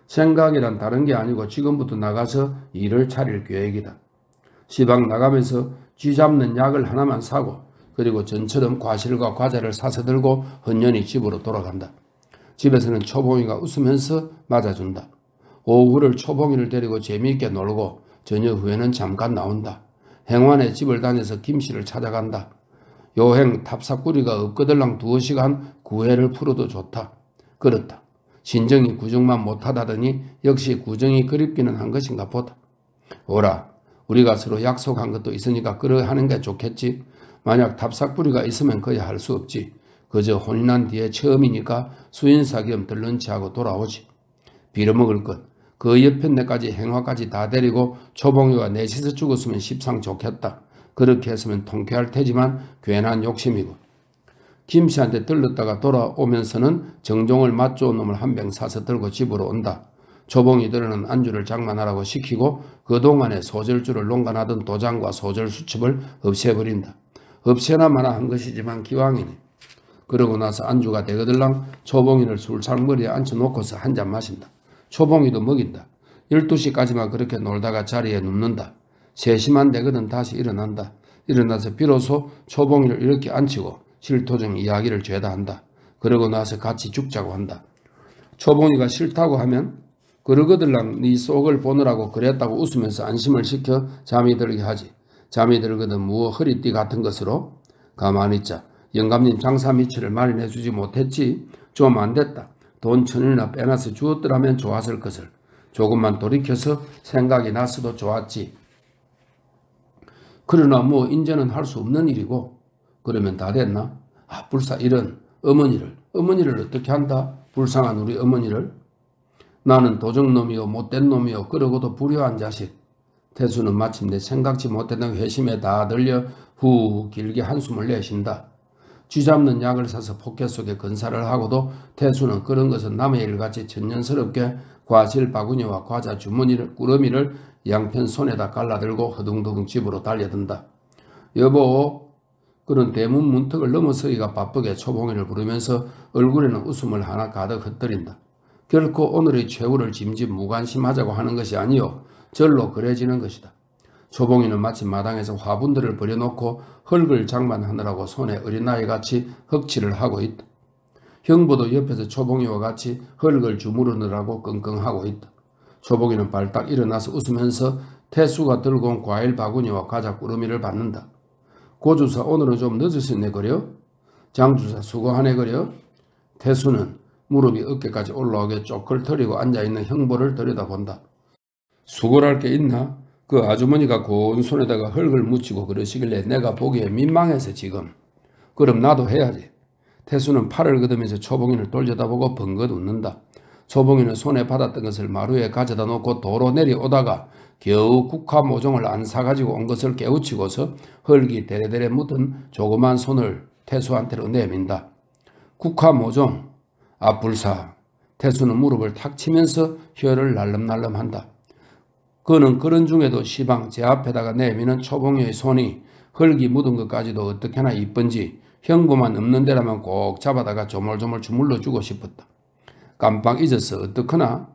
생각이란 다른 게 아니고 지금부터 나가서 일을 차릴 계획이다. 시방 나가면서 쥐 잡는 약을 하나만 사고 그리고 전처럼 과실과 과자를 사서 들고 헌연히 집으로 돌아간다. 집에서는 초봉이가 웃으면서 맞아준다. 오후를 초봉이를 데리고 재미있게 놀고 저녁 후에는 잠깐 나온다. 행완의 집을 다녀서 김씨를 찾아간다. 요행 탑사꾸리가 없거들랑 2시간 구애를 풀어도 좋다. 그렇다. 신정이 구정만 못하다더니 역시 구정이 그립기는 한 것인가 보다. 오라, 우리가 서로 약속한 것도 있으니까 그러하는 게 좋겠지. 만약 탑사꾸리가 있으면 그야 할 수 없지. 그저 혼인한 뒤에 처음이니까 수인사 겸 들른치 하고 돌아오지. 빌어먹을 것. 그 옆에 내까지 행화까지 다 데리고 초봉이가 넷이서 죽었으면 십상 좋겠다. 그렇게 했으면 통쾌할 테지만 괜한 욕심이고. 김씨한테 들렀다가 돌아오면서는 정종을 맛좋은 놈을 한 병 사서 들고 집으로 온다. 초봉이들은 안주를 장만하라고 시키고 그동안에 소절주를 농간하던 도장과 소절 수첩을 없애버린다. 없애나 마나 한 것이지만 기왕이니. 그러고 나서 안주가 되거들랑 초봉이를 술창머리에 앉혀놓고서 한 잔 마신다. 초봉이도 먹인다. 12시까지만 그렇게 놀다가 자리에 눕는다. 3시만 되거든 다시 일어난다. 일어나서 비로소 초봉이를 이렇게 앉히고 실토정 이야기를 죄다 한다. 그러고 나서 같이 죽자고 한다. 초봉이가 싫다고 하면 그러거들랑 네 속을 보느라고 그랬다고 웃으면서 안심을 시켜 잠이 들게 하지. 잠이 들거든 무어 허리띠 같은 것으로. 가만히 있자. 영감님 장사 미치를 마련해 주지 못했지. 좀 안 됐다. 돈 1,000원이나 빼놔서 주었더라면 좋았을 것을. 조금만 돌이켜서 생각이 났어도 좋았지. 그러나 뭐 인제는 할 수 없는 일이고. 그러면 다 됐나? 불사 이런 어머니를 어떻게 한다? 불쌍한 우리 어머니를. 나는 도적놈이요 못된 놈이요 그러고도 불효한 자식. 태수는 마침내 생각지 못했던 회심에 다 들려 후 길게 한숨을 내쉰다. 쥐잡는 약을 사서 포켓 속에 건사를 하고도 태수는 그런 것은 남의 일같이 천연스럽게 과실 바구니와 과자 주머니를 꾸러미를 양편 손에다 갈라들고 허둥둥 집으로 달려든다. 여보, 그런 대문 문턱을 넘어서기가 바쁘게 초봉이를 부르면서 얼굴에는 웃음을 하나 가득 흩뜨린다. 결코 오늘의 최후를 짐짓 무관심하자고 하는 것이 아니요 절로 그래지는 것이다. 초봉이는 마치 마당에서 화분들을 버려놓고 흙을 장만하느라고 손에 어린아이같이 흙칠을 하고 있다. 형부도 옆에서 초봉이와 같이 흙을 주무르느라고 끙끙하고 있다. 초봉이는 발딱 일어나서 웃으면서 태수가 들고 온 과일 바구니와 과자 꾸러미를 받는다. 고주사 오늘은 좀 늦으셨네 그려? 장주사 수고하네 그려? 태수는 무릎이 어깨까지 올라오게 쪼끌터리고 앉아있는 형부를 들여다본다. 수고할 게 있나? 그 아주머니가 고운 손에다가 흙을 묻히고 그러시길래 내가 보기에 민망해서 지금. 그럼 나도 해야지. 태수는 팔을 걷으면서 초봉이를 돌려다보고 벙긋 웃는다. 초봉이는 손에 받았던 것을 마루에 가져다 놓고 도로 내려오다가 겨우 국화 모종을 안 사가지고 온 것을 깨우치고서 흙이 데레데레 묻은 조그만 손을 태수한테로 내민다. 국화 모종? 앞불사. 태수는 무릎을 탁 치면서 혀를 날름날름한다. 그는 그런 중에도 시방 제 앞에다가 내미는 초봉이의 손이 흙이 묻은 것까지도 어떻게나 이쁜지 형부만 없는 데라면 꼭 잡아다가 조물조물 주물러 주고 싶었다. 깜빡 잊었어. 어떡하나?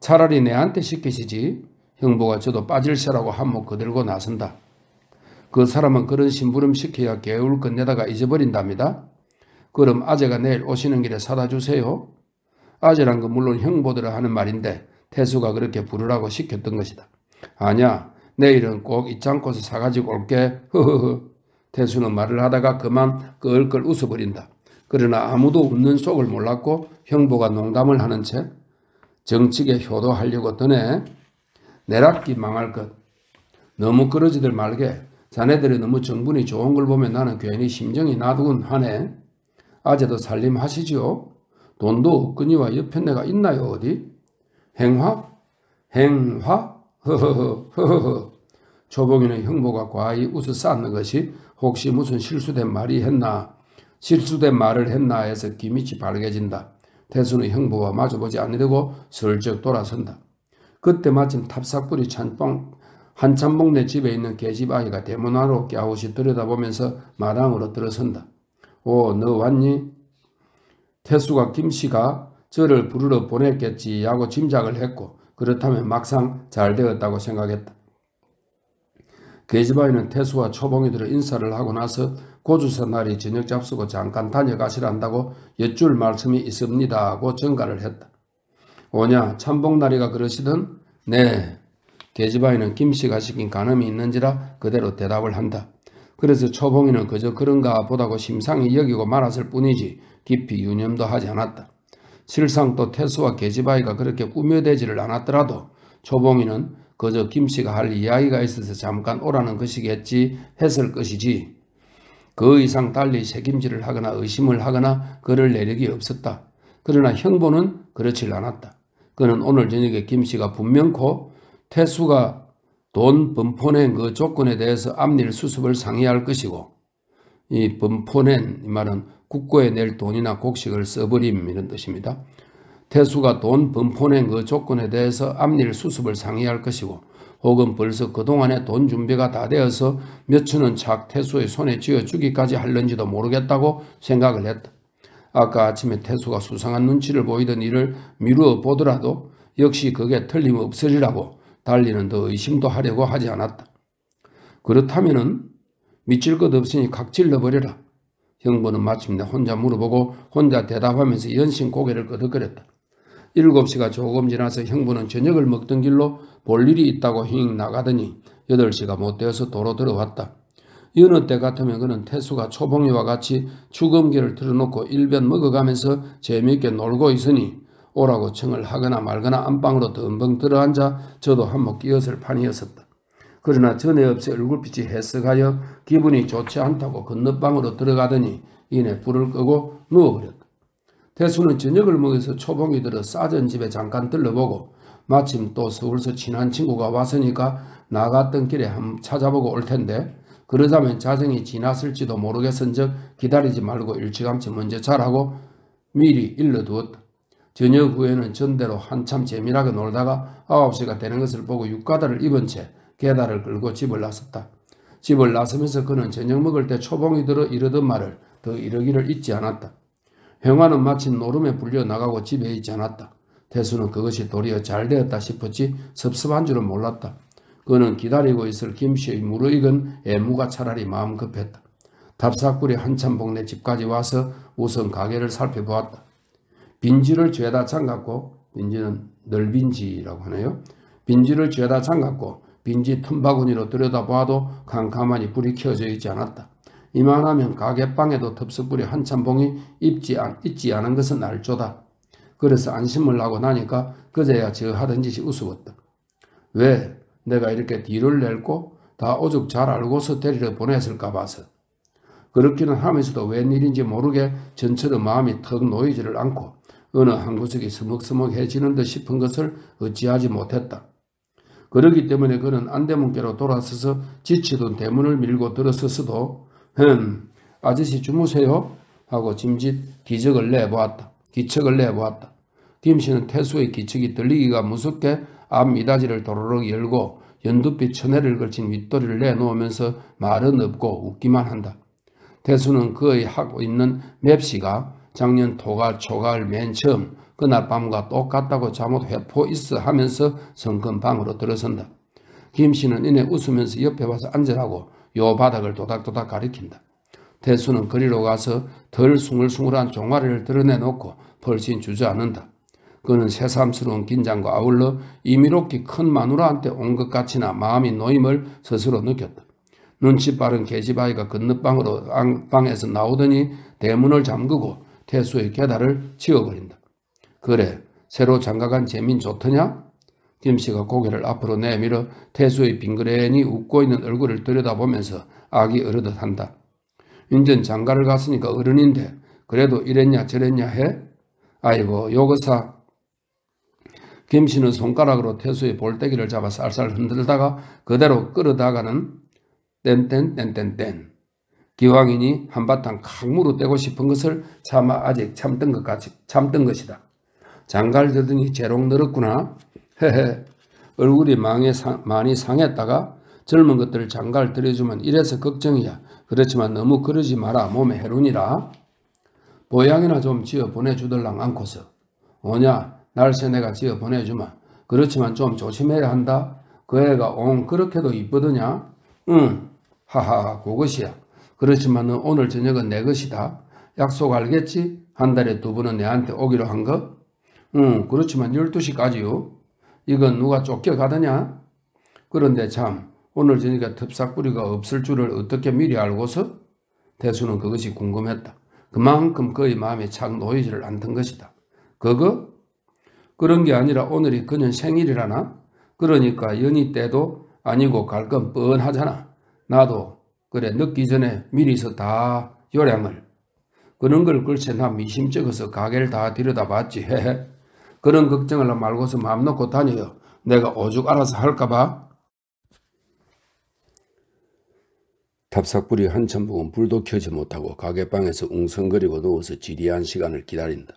차라리 내한테 시키시지. 형부가 저도 빠질세라고 한몫 거들고 나선다. 그 사람은 그런 심부름 시켜야 개울 끝내다가 잊어버린답니다. 그럼 아재가 내일 오시는 길에 사다 주세요. 아재란 건 물론 형부들을 하는 말인데 태수가 그렇게 부르라고 시켰던 것이다. 아니야, 내일은 꼭 잊지 않고서 사가지고 올게. 허허허. 태수는 말을 하다가 그만 끌끌 웃어버린다. 그러나 아무도 웃는 속을 몰랐고 형부가 농담을 하는 채 정치에 효도하려고 드네. 내락기 망할 것. 너무 그러지들 말게. 자네들이 너무 정분이 좋은 걸 보면 나는 괜히 심정이 나두곤 하네. 아재도 살림하시지요? 돈도 없거니와 옆에 내가 있나요 어디? 행화? 행화? 허허허. 초봉이는 형부가 과히 웃어 쌓는 것이 혹시 무슨 실수된 말이 했나, 실수된 말을 했나 해서 기미치 발개진다. 태수는 형부와 마주보지 않으려고 슬쩍 돌아선다. 그때 마침 탑삭불이 한참 목내 집에 있는 계집 아이가 대문 안으로 갸웃이 들여다보면서 마당으로 들어선다. 오, 너 왔니? 태수가 김씨가 저를 부르러 보냈겠지 하고 짐작을 했고 그렇다면 막상 잘 되었다고 생각했다. 계집아이는 태수와 초봉이들을 인사를 하고 나서 고주사 날이 저녁 잡수고 잠깐 다녀가시란다고 여쭐 말씀이 있습니다 하고 전가를 했다. 오냐 참복날이가 그러시던? 네. 계집아이는 김씨가 시킨 간음이 있는지라 그대로 대답을 한다. 그래서 초봉이는 그저 그런가 보다고 심상히 여기고 말았을 뿐이지 깊이 유념도 하지 않았다. 실상 또 태수와 계집아이가 그렇게 꾸며대지를 않았더라도 초봉이는 그저 김씨가 할 이야기가 있어서 잠깐 오라는 것이겠지 했을 것이지 그 이상 달리 책임질을 하거나 의심을 하거나 그럴 내력이 없었다. 그러나 형부는 그렇질 않았다. 그는 오늘 저녁에 김씨가 분명코 태수가 돈 번포낸 그 조건에 대해서 앞일 수습을 상의할 것이고 이 번포낸 이 말은 국고에 낼 돈이나 곡식을 써버림 이런 뜻입니다. 태수가 돈 번포낸 그 조건에 대해서 앞일 수습을 상의할 것이고 혹은 벌써 그동안에 돈 준비가 다 되어서 몇 천원 착 태수의 손에 쥐어주기까지 할는지도 모르겠다고 생각을 했다. 아까 아침에 태수가 수상한 눈치를 보이던 일을 미루어 보더라도 역시 그게 틀림없으리라고 달리는 더 의심도 하려고 하지 않았다. 그렇다면은 미칠 것 없으니 각질러버려라. 형부는 마침내 혼자 물어보고 혼자 대답하면서 연신 고개를 끄덕거렸다. 7시가 조금 지나서 형부는 저녁을 먹던 길로 볼 일이 있다고 휙 나가더니 8시가 못 되어서 도로 들어왔다. 여느 때 같으면 그는 태수가 초봉이와 같이 축음기를 틀어놓고 일변 먹어가면서 재미있게 놀고 있으니 오라고 청을 하거나 말거나 안방으로 덤벙 들어앉아 저도 한몫 끼었을 판이었었다. 그러나 전에 없이 얼굴빛이 해석하여 기분이 좋지 않다고 건너방으로 들어가더니 이내 불을 끄고 누워버렸다. 태수는 저녁을 먹여서 초봉이 들어 싸전 집에 잠깐 들러보고 마침 또 서울서 친한 친구가 왔으니까 나갔던 길에 한번 찾아보고 올 텐데 그러자면 자정이 지났을지도 모르겠은즉 기다리지 말고 일찌감치 먼저 자라고 미리 일러두었다. 저녁 후에는 전대로 한참 재미나게 놀다가 9시가 되는 것을 보고 육가다를 입은 채 계다를 끌고 집을 나섰다. 집을 나서면서 그는 저녁 먹을 때 초봉이 들어 이러던 말을 더 이러기를 잊지 않았다. 형아는 마침 노름에 불려 나가고 집에 있지 않았다. 태수는 그것이 도리어 잘 되었다 싶었지 섭섭한 줄은 몰랐다. 그는 기다리고 있을 김씨의 무르익은 애무가 차라리 마음 급했다. 답사꾼이 한참 복내 집까지 와서 우선 가게를 살펴보았다. 빈지를 죄다 잠갔고, 빈지는 널빈지라고 하네요. 빈지를 죄다 잠갔고 빈지 틈바구니로 들여다보아도 캄캄하니 불이 켜져 있지 않았다. 이만하면 가게방에도 텁석불이 한참 봉이 있지 않은 것은 알조다. 그래서 안심을 하고 나니까 그제야 저 하던 짓이 우스웠다. 왜 내가 이렇게 뒤를 낼고 다 오죽 잘 알고서 데리러 보냈을까 봐서. 그렇기는 하면서도 웬일인지 모르게 전처럼 마음이 턱 놓이지를 않고 어느 한 구석이 서먹서먹해지는 듯 싶은 것을 어찌하지 못했다. 그러기 때문에 그는 안대문께로 돌아서서 지치던 대문을 밀고 들어섰어도 아저씨 주무세요? 하고 짐짓 기척을 내보았다. 김씨는 태수의 기척이 들리기가 무섭게 앞 미닫이를 도로록 열고 연두빛 천회를 걸친 윗도리를 내놓으면서 말은 없고 웃기만 한다. 태수는 그의 하고 있는 맵시가 작년 토갈 초가을 맨 처음 그날 밤과 똑같다고 잠옷 회포 있어 하면서 성큼 방으로 들어선다. 김씨는 이내 웃으면서 옆에 와서 앉으라고 요 바닥을 도닥도닥 가리킨다. 태수는 그리로 가서 덜 숭울숭울한 종아리를 드러내놓고 벌신 주저앉는다. 그는 새삼스러운 긴장과 아울러 이미롭게 큰 마누라한테 온 것 같이나 마음이 놓임을 스스로 느꼈다. 눈치 빠른 계집아이가 건너방으로 방에서 나오더니 대문을 잠그고 태수의 계단을 치워버린다. 그래, 새로 장가간 재민 좋더냐? 김씨가 고개를 앞으로 내밀어 태수의 빙그레니 웃고 있는 얼굴을 들여다보면서 악이 어르듯 한다. 인전 장가를 갔으니까 어른인데 그래도 이랬냐 저랬냐 해? 아이고 요거사. 김씨는 손가락으로 태수의 볼때기를 잡아 쌀쌀 흔들다가 그대로 끌어다가는 땡땡땡땡땡. 기왕이니 한바탕 강무로 떼고 싶은 것을 차마 아직 참던 것이다. 장가를 들더니 재롱 늘었구나. 헤헤. 얼굴이 많이 상했다가 젊은 것들 장가를 들여주면 이래서 걱정이야. 그렇지만 너무 그러지 마라. 몸에 해로니라. 보양이나 좀 지어 보내주들랑 않고서. 오냐 날새 내가 지어 보내주마. 그렇지만 좀 조심해야 한다. 그 애가 그렇게도 이쁘더냐? 응. 하하 그것이야. 그렇지만 너 오늘 저녁은 내 것이다. 약속 알겠지? 한 달에 2번은 내한테 오기로 한 거? 응. 그렇지만 12시까지요. 이건 누가 쫓겨가더냐? 그런데 참 오늘 저녁에 텁삭부리가 없을 줄을 어떻게 미리 알고서? 태수는 그것이 궁금했다. 그만큼 그의 마음에 착 놓이지를 않던 것이다. 그거? 그런 게 아니라 오늘이 그년 생일이라나? 그러니까 연희 때도 아니고 갈 건 뻔하잖아. 나도 그래 늦기 전에 미리서 다 요량을. 그런 걸 글쎄 나 미심쩍어서 가게를 다 들여다봤지. 헤헤. 그런 걱정을 말고서 마음 놓고 다녀요. 내가 오죽 알아서 할까봐. 탑삭불이 한참 보고 불도 켜지 못하고 가게방에서 웅성거리고 누워서 지리한 시간을 기다린다.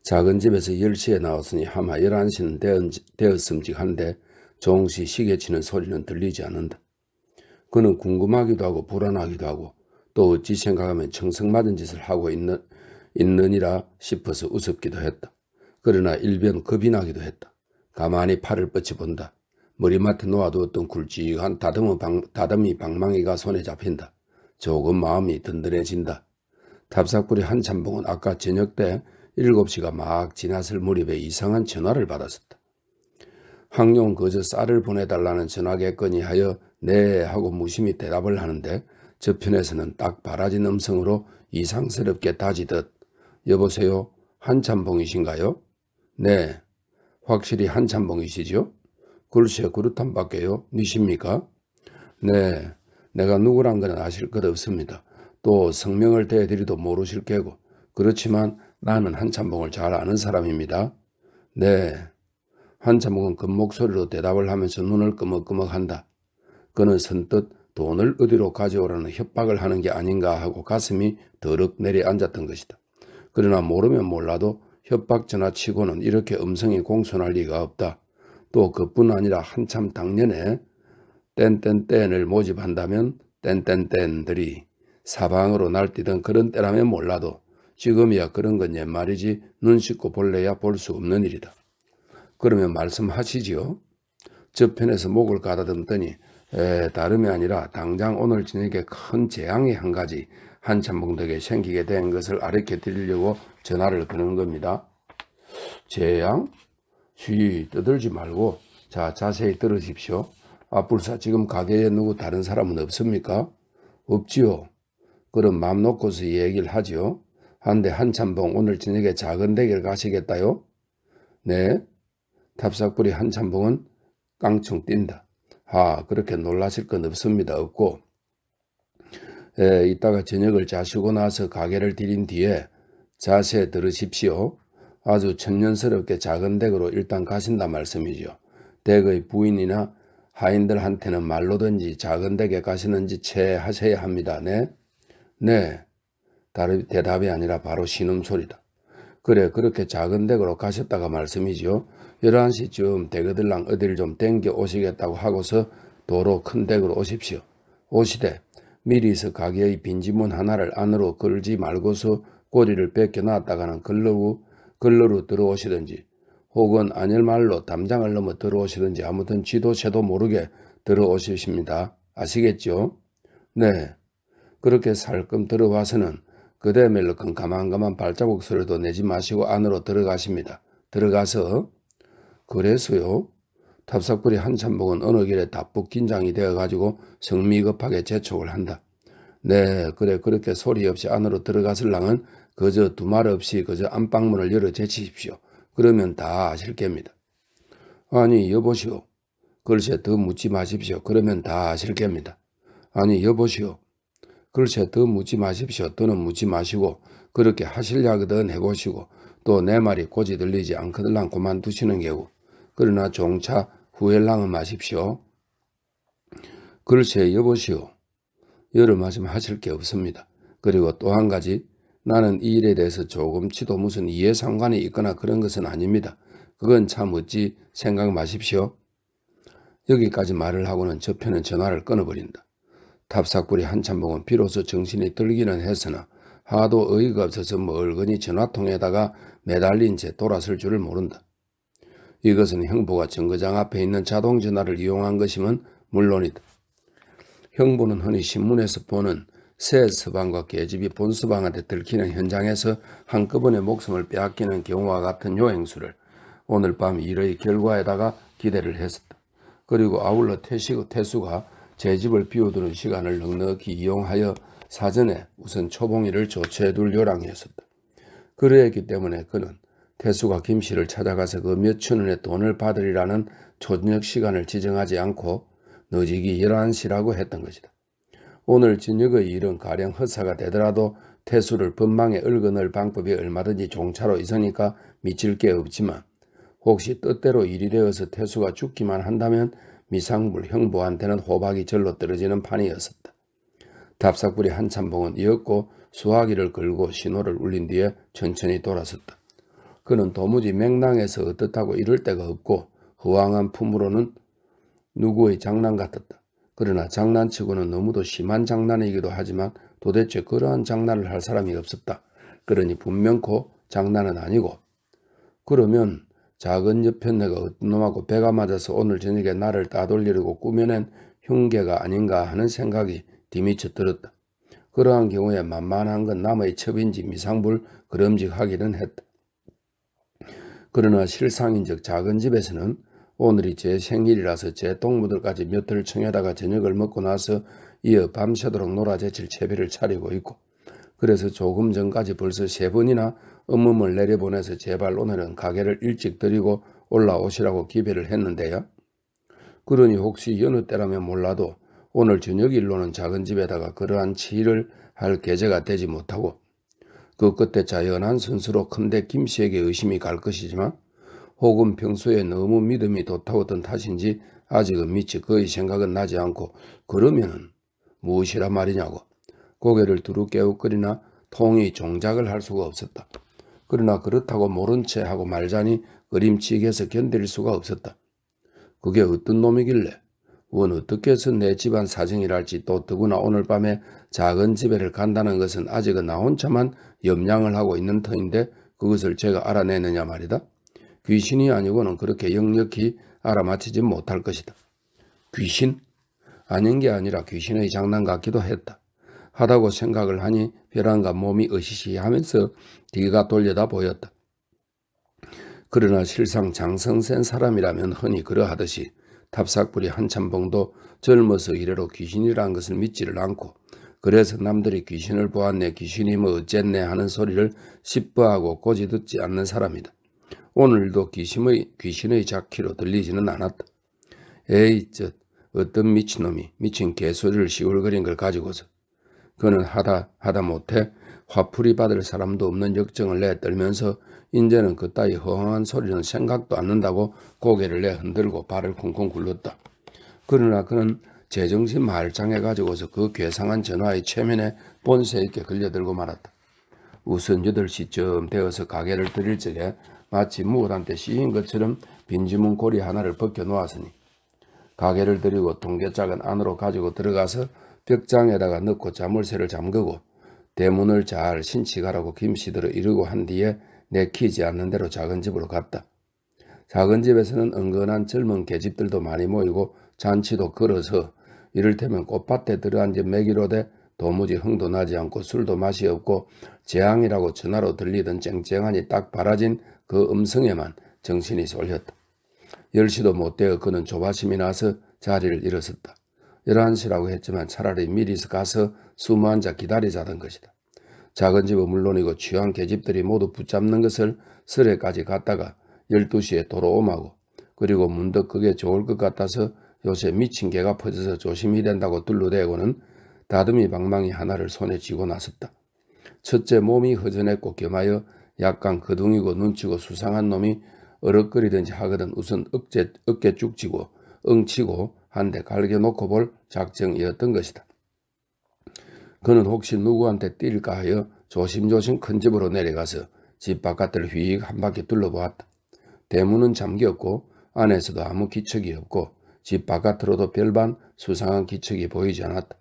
작은 집에서 10시에 나왔으니 아마 11시는 되었음직한데 조금씩 시계치는 소리는 들리지 않는다. 그는 궁금하기도 하고 불안하기도 하고 또 어찌 생각하면 청승맞은 짓을 하고 있느니라 싶어서 우습기도 했다. 그러나 일변 겁이 나기도 했다. 가만히 팔을 뻗쳐본다. 머리맡에 놓아두었던 굵직한 다듬이 방망이가 손에 잡힌다. 조금 마음이 든든해진다. 탑삭불이 한참 봉은 아까 저녁 때 7시가 막 지났을 무렵에 이상한 전화를 받았었다. 항용 그저 쌀을 보내달라는 전화겠거니 하여 네 하고 무심히 대답을 하는데 저편에서는 딱 바라진 음성으로 이상스럽게 다지듯 여보세요? 한참봉이신가요? 네. 확실히 한참봉이시죠? 글쎄 그렇단 밖에요. 니십니까? 네. 내가 누구란 건 아실 것 없습니다. 또 성명을 대드리도 모르실 게고 그렇지만 나는 한참봉을 잘 아는 사람입니다. 네. 한참봉은 금목소리로 대답을 하면서 눈을 끄먹끄먹한다. 그는 선뜻 돈을 어디로 가져오라는 협박을 하는 게 아닌가 하고 가슴이 더럭 내려앉았던 것이다. 그러나 모르면 몰라도 협박 전화치고는 이렇게 음성이 공손할 리가 없다. 또 그뿐 아니라 한참 당년에 땡땡땡을 모집한다면 땡땡땡들이 사방으로 날뛰던 그런 때라면 몰라도 지금이야 그런 건 옛말이지 눈 씻고 볼래야 볼 수 없는 일이다. 그러면 말씀하시지요. 저편에서 목을 가다듬더니 다름이 아니라 당장 오늘 저녁에 큰 재앙이 한 가지 한참봉 덕에 생기게 된 것을 알려 드리려고 전화를 거는 겁니다. 재앙? 떠들지 말고 자 자세히 들으십시오. 불사 지금 가게에 누구 다른 사람은 없습니까? 없지요. 그럼 맘 놓고서 얘기를 하지요. 한데 한참봉 오늘 저녁에 작은 댁에 가시겠다요? 네. 탑삭불이 한참봉은 깡총 뛴다. 그렇게 놀라실 건 없습니다. 없고 이따가 저녁을 자시고 나서 가게를 들인 뒤에 자세히 들으십시오. 아주 천년스럽게 작은 댁으로 일단 가신다 말씀이죠. 댁의 부인이나 하인들한테는 말로든지 작은 댁에 가시는지 체하셔야 합니다. 네? 네. 대답이 아니라 바로 신음소리다. 그래 그렇게 작은 댁으로 가셨다가 말씀이죠. 11시쯤 대거들랑 어디를 좀 땡겨 오시겠다고 하고서 도로 큰 댁으로 오십시오. 오시되 미리서 가게의 빈지문 하나를 안으로 걸지 말고서 꼬리를 뺏겨놨다가는 걸러로 들어오시든지 혹은 안일말로 담장을 넘어 들어오시든지 아무튼 지도새도 모르게 들어오십니다. 아시겠죠? 네. 그렇게 살끔 들어와서는 그대멜로큰 가만가만 발자국 소리도 내지 마시고 안으로 들어가십니다. 들어가서 그래서요. 탑삭불이 한참봉은 어느 길에 답북 긴장이 되어가지고 성미급하게 재촉을 한다. 네 그래 그렇게 소리 없이 안으로 들어가슬랑은 그저 두말 없이 그저 안방문을 열어 제치십시오. 그러면 다 아실 겁니다. 아니 여보시오. 글쎄 더 묻지 마십시오. 그러면 다 아실 겁니다. 아니 여보시오. 글쎄 더 묻지 마십시오. 더는 묻지 마시고 그렇게 하실려거든 해보시고 또 내 말이 고지 들리지 않거들랑 그만두시는 게고 그러나 종차 후회랑은 마십시오. 글쎄 여보시오. 여러 말씀 하실 게 없습니다. 그리고 또 한 가지 나는 이 일에 대해서 조금치도 무슨 이해상관이 있거나 그런 것은 아닙니다. 그건 참 어찌 생각 마십시오. 여기까지 말을 하고는 저편은 전화를 끊어버린다. 탑삭불이 한참봉은 비로소 정신이 들기는 했으나 하도 어이가 없어서 멀거니 전화통에다가 매달린 채 돌아설 줄을 모른다. 이것은 형부가 정거장 앞에 있는 자동전화를 이용한 것이면 물론이다. 형부는 흔히 신문에서 보는 새 서방과 계집이 본 서방한테 들키는 현장에서 한꺼번에 목숨을 빼앗기는 경우와 같은 요행수를 오늘 밤 일의 결과에다가 기대를 했었다. 그리고 아울러 태수가 제 집을 비워두는 시간을 넉넉히 이용하여 사전에 우선 초봉이를 조처해둘 요량이었었다. 그러했기 때문에 그는 태수가 김씨를 찾아가서 그 몇천 원의 돈을 받으리라는 초저녁 시간을 지정하지 않고 늦이기 11시라고 했던 것이다. 오늘 저녁의 일은 가령 허사가 되더라도 태수를 법망에 얽어넣을 방법이 얼마든지 종차로 있으니까 미칠 게 없지만 혹시 뜻대로 일이 되어서 태수가 죽기만 한다면 미상불 형부한테는 호박이 절로 떨어지는 판이었었다. 답삭불이 한참봉은 이었고 수화기를 걸고 신호를 울린 뒤에 천천히 돌아섰다. 그는 도무지 맹랑해서 어떻다고 이럴 데가 없고 허황한 품으로는 누구의 장난 같았다. 그러나 장난치고는 너무도 심한 장난이기도 하지만 도대체 그러한 장난을 할 사람이 없었다. 그러니 분명코 장난은 아니고 그러면 작은 여편네가 어떤 놈하고 배가 맞아서 오늘 저녁에 나를 따돌리려고 꾸며낸 흉계가 아닌가 하는 생각이 뒤미쳐 들었다. 그러한 경우에 만만한 건 남의 첩인지 미상불 그럼직하기는 했다. 그러나 실상인즉 작은 집에서는 오늘이 제 생일이라서 제 동무들까지 몇들 청에다가 저녁을 먹고 나서 이어 밤새도록 놀아제칠 채비를 차리고 있고 그래서 조금 전까지 벌써 3번이나 음음을 내려보내서 제발 오늘은 가게를 일찍 드리고 올라오시라고 기별을 했는데요. 그러니 혹시 여느 때라면 몰라도 오늘 저녁 일로는 작은 집에다가 그러한 치의를 할 계제가 되지 못하고 그 끝에 자연한 선수로 큰데 김씨에게 의심이 갈 것이지만 혹은 평소에 너무 믿음이 돋아오던 탓인지 아직은 미처 그의 생각은 나지 않고 그러면은 무엇이라 말이냐고 고개를 두루 깨우거리나 통이 종작을 할 수가 없었다. 그러나 그렇다고 모른 채 하고 말자니 그림치기해서 견딜 수가 없었다. 그게 어떤 놈이길래 원 어떻게 해서 내 집안 사정이랄지 또 더구나 오늘 밤에 작은 집에를 간다는 것은 아직은 나 혼자만 염량을 하고 있는 터인데 그것을 제가 알아내느냐 말이다. 귀신이 아니고는 그렇게 역력히 알아맞히지 못할 것이다. 귀신? 아닌 게 아니라 귀신의 장난 같기도 했다. 하다고 생각을 하니 벼랑과 몸이 으시시하면서 뒤가 돌려다 보였다. 그러나 실상 장성센 사람이라면 흔히 그러하듯이 탑삭불이 한참봉도 젊어서 이래로 귀신이란 것을 믿지를 않고 그래서 남들이 귀신을 보았네 귀신이 뭐 어쨌네 하는 소리를 시뻐하고 고지 듣지 않는 사람이다. 오늘도 귀신의 자키로 들리지는 않았다. 에이 어떤 미친놈이 미친 개소리를 시울거린 걸 가지고서 그는 하다 못해 화풀이 받을 사람도 없는 역정을 내떨면서 인제는 그따위 허황한 소리는 생각도 않는다고 고개를 내 흔들고 발을 쿵쿵 굴렀다. 그러나 그는 제정신 말짱해가지고서 그 괴상한 전화의 최면에 본세 있게 걸려들고 말았다. 우선 8시쯤 되어서 가게를 들일 적에 마치 무엇한테 씌인 것처럼 빈지문 고리 하나를 벗겨놓았으니 가게를 들이고 동계짝은 안으로 가지고 들어가서 벽장에다가 넣고 자물쇠를 잠그고 대문을 잘 신치가라고 김씨들을 이르고 한 뒤에 내키지 않는 대로 작은 집으로 갔다. 작은 집에서는 은근한 젊은 계집들도 많이 모이고 잔치도 걸어서 이를테면 꽃밭에 들어앉아 매기로되 도무지 흥도 나지 않고 술도 맛이 없고 재앙이라고 전화로 들리던 쨍쨍하니 딱 바라진 그 음성에만 정신이 쏠렸다. 10시도 못 되어 그는 조바심이 나서 자리를 일어섰다. 11시라고 했지만 차라리 미리 가서 숨어 앉아 기다리자던 것이다. 작은 집은 물론이고 취한 계집들이 모두 붙잡는 것을 설에까지 갔다가 12시에 돌아오마고 그리고 문득 그게 좋을 것 같아서 요새 미친 개가 퍼져서 조심이 된다고 둘러대고는 다듬이 방망이 하나를 손에 쥐고 나섰다. 첫째 몸이 허전했고 겸하여 약간 거둥이고 눈치고 수상한 놈이 어럭거리든지 하거든 우선 어깨 쭉 쥐고 엉치고 한 대 갈겨놓고 볼 작정이었던 것이다. 그는 혹시 누구한테 뛸까 하여 조심조심 큰 집으로 내려가서 집 바깥을 휙 한 바퀴 둘러보았다. 대문은 잠겼고 안에서도 아무 기척이 없고 집 바깥으로도 별반 수상한 기척이 보이지 않았다.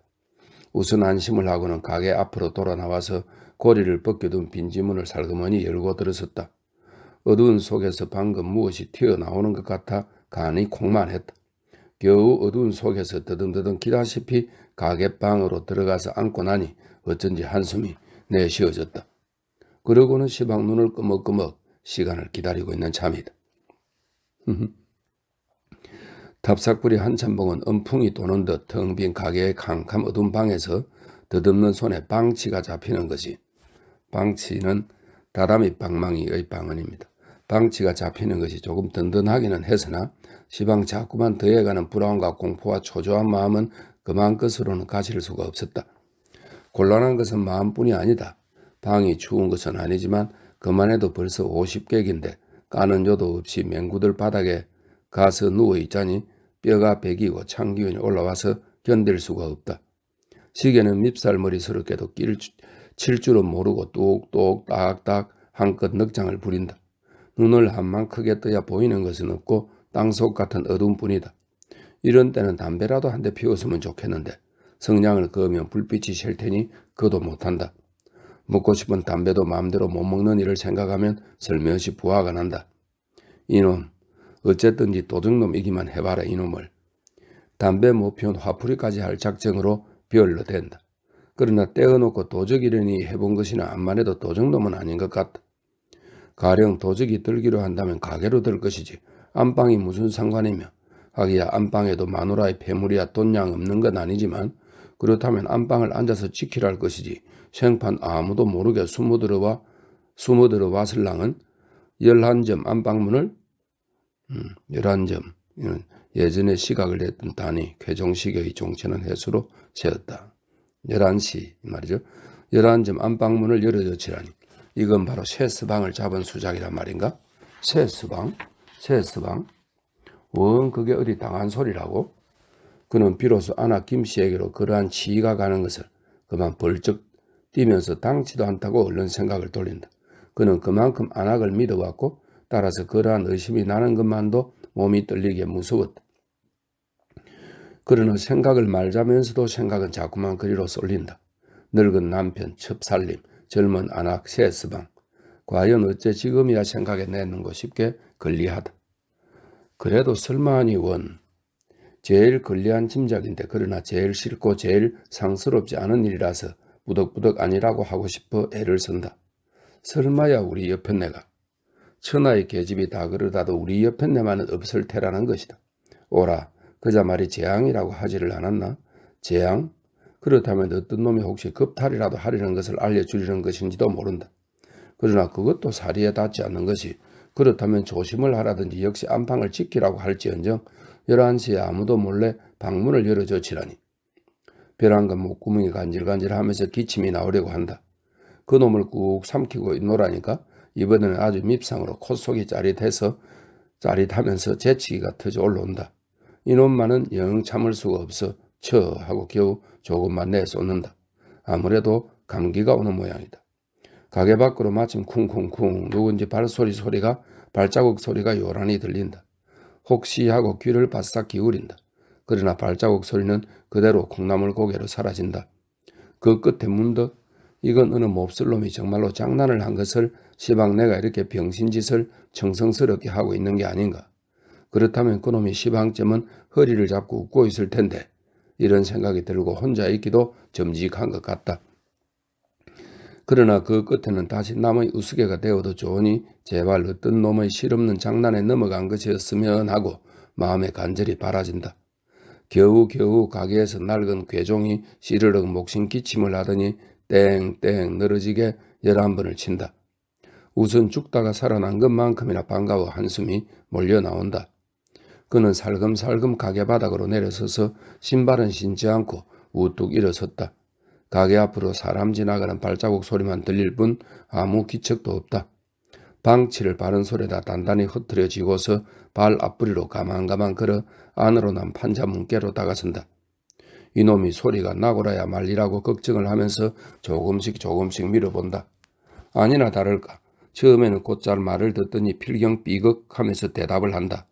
우선 안심을 하고는 가게 앞으로 돌아 나와서 고리를 벗겨둔 빈지문을 살그머니 열고 들어섰다. 어두운 속에서 방금 무엇이 튀어나오는 것 같아 간이 콩만했다. 겨우 어두운 속에서 더듬더듬 기다시피 가게방으로 들어가서 앉고 나니 어쩐지 한숨이 내쉬어졌다. 그러고는 시방 눈을 끄먹끄먹 시간을 기다리고 있는 참이다. 탑삭불이 한참봉은 엄풍이 도는 듯 텅 빈 가게의 캄캄 어두운 방에서 더듬는 손에 방치가 잡히는 것이 방치는 다다미 방망이의 방언입니다. 방치가 잡히는 것이 조금 든든하기는 했으나 시방 자꾸만 더해가는 불안과 공포와 초조한 마음은 그만 것으로는 가실 수가 없었다. 곤란한 것은 마음뿐이 아니다. 방이 추운 것은 아니지만 그만해도 벌써 50객인데 까는 요도 없이 맹구들 바닥에 가서 누워있자니 뼈가 베기고 찬기운이 올라와서 견딜 수가 없다. 시계는 밉살머리스럽게도 칠 줄은 모르고 뚝뚝 딱딱 한껏 넉장을 부린다. 눈을 한만 크게 떠야 보이는 것은 없고 땅속 같은 어두운 뿐이다. 이런 때는 담배라도 한 대 피웠으면 좋겠는데 성냥을 그으면 불빛이 셀 테니 그도 못한다. 먹고 싶은 담배도 마음대로 못 먹는 일을 생각하면 슬며시 부하가 난다. 이놈 어쨌든지 도둑놈이기만 해봐라 이놈을. 담배 못 피운 화풀이까지 할 작정으로 별로 된다. 그러나 떼어놓고 도적이려니 해본 것이나 암만 해도 도적놈은 아닌 것 같다. 가령 도적이 들기로 한다면 가게로 들 것이지 안방이 무슨 상관이며 하기야 안방에도 마누라의 폐물이야 돈양 없는 건 아니지만 그렇다면 안방을 앉아서 지키라 할 것이지 생판 아무도 모르게 숨어들어 왔을랑은 11점 안방문을 11점 예전에 시각을 냈던 단위 쾌종식의 종치는 해수로 세었다. 11시 말이죠. 11점 안방문을 열어젖히라니 이건 바로 쇠스방을 잡은 수작이란 말인가? 쇠스방? 원 그게 어디 당한 소리라고? 그는 비로소 아나 김씨에게로 그러한 지휘가 가는 것을 그만 벌쩍 뛰면서 당치도 않다고 얼른 생각을 돌린다. 그는 그만큼 안악을 믿어왔고 따라서 그러한 의심이 나는 것만도 몸이 떨리게 무서웠다. 그러나 생각을 말자면서도 생각은 자꾸만 그리로 쏠린다. 늙은 남편, 첩살림, 젊은 안악, 쇠스방. 과연 어째 지금이야 생각에 내는 거 쉽게 걸리하다. 그래도 설마하니 원. 제일 걸리한 짐작인데 그러나 제일 싫고 제일 상스럽지 않은 일이라서 부덕부덕 아니라고 하고 싶어 애를 쓴다. 설마야 우리 옆편네가. 천하의 계집이 다 그러다도 우리 옆편네만은 없을 테라는 것이다. 오라 그자 말이 재앙이라고 하지를 않았나? 재앙? 그렇다면 어떤 놈이 혹시 겁탈이라도 하려는 것을 알려주려는 것인지도 모른다. 그러나 그것도 사리에 닿지 않는 것이 그렇다면 조심을 하라든지 역시 안방을 지키라고 할지언정 11시에 아무도 몰래 방문을 열어줘 치라니. 벼랑간 목구멍이 간질간질하면서 기침이 나오려고 한다. 그 놈을 꾹 삼키고 있노라니까 이번에는 아주 밉상으로 콧속이 짜릿하면서 재치기가 터져 올라온다. 이놈만은 영 참을 수가 없어 처 하고 겨우 조금만 내쏟는다. 아무래도 감기가 오는 모양이다. 가게 밖으로 마침 쿵쿵쿵 누군지 발자국 소리가 요란히 들린다. 혹시 하고 귀를 바싹 기울인다. 그러나 발자국 소리는 그대로 콩나물 고개로 사라진다. 그 끝에 문득 이건 어느 몹쓸 놈이 정말로 장난을 한 것을 시방 내가 이렇게 병신짓을 정성스럽게 하고 있는 게 아닌가. 그렇다면 그놈이 시방쯤은 허리를 잡고 웃고 있을 텐데 이런 생각이 들고 혼자 있기도 점직한 것 같다. 그러나 그 끝에는 다시 남의 우스개가 되어도 좋으니 제발 어떤 놈의 실없는 장난에 넘어간 것이었으면 하고 마음에 간절히 바라진다. 겨우 가게에서 낡은 괴종이 시르륵 목신 기침을 하더니 땡땡 늘어지게 11번을 친다. 우선 죽다가 살아난 것만큼이나 반가워 한숨이 몰려 나온다. 그는 살금살금 가게 바닥으로 내려서서 신발은 신지 않고 우뚝 일어섰다. 가게 앞으로 사람 지나가는 발자국 소리만 들릴 뿐 아무 기척도 없다. 방치를 바른 솔에다 단단히 흐트려지고서 발 앞부리로 가만가만 걸어 안으로 난 판자문께로 다가선다. 이놈이 소리가 나고라야 말리라고 걱정을 하면서 조금씩 밀어본다. 아니나 다를까 처음에는 곧잘 말을 듣더니 필경 삐걱하면서 대답을 한다.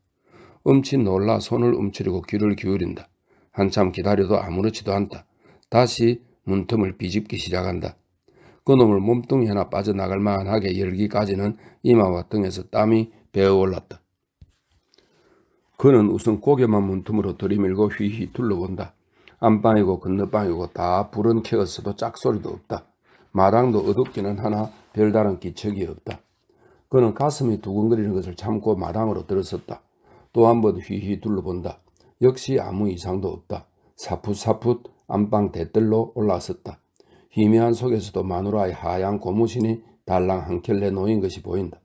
엄친 놀라 손을 움츠리고 귀를 기울인다. 한참 기다려도 아무렇지도 않다. 다시 문틈을 비집기 시작한다. 그놈을 몸뚱이 하나 빠져나갈 만하게 열기까지는 이마와 등에서 땀이 배어올랐다. 그는 우선 고개만 문틈으로 들이밀고 휘휘 둘러본다. 안방이고 건너방이고 다 불은 켜었어도 짝소리도 없다. 마당도 어둡기는 하나 별다른 기척이 없다. 그는 가슴이 두근거리는 것을 참고 마당으로 들어섰다. 또 한 번 휘휘 둘러본다. 역시 아무 이상도 없다. 사풋사풋 안방 대뜰로 올라섰다. 희미한 속에서도 마누라의 하얀 고무신이 달랑 한 켤레 놓인 것이 보인다.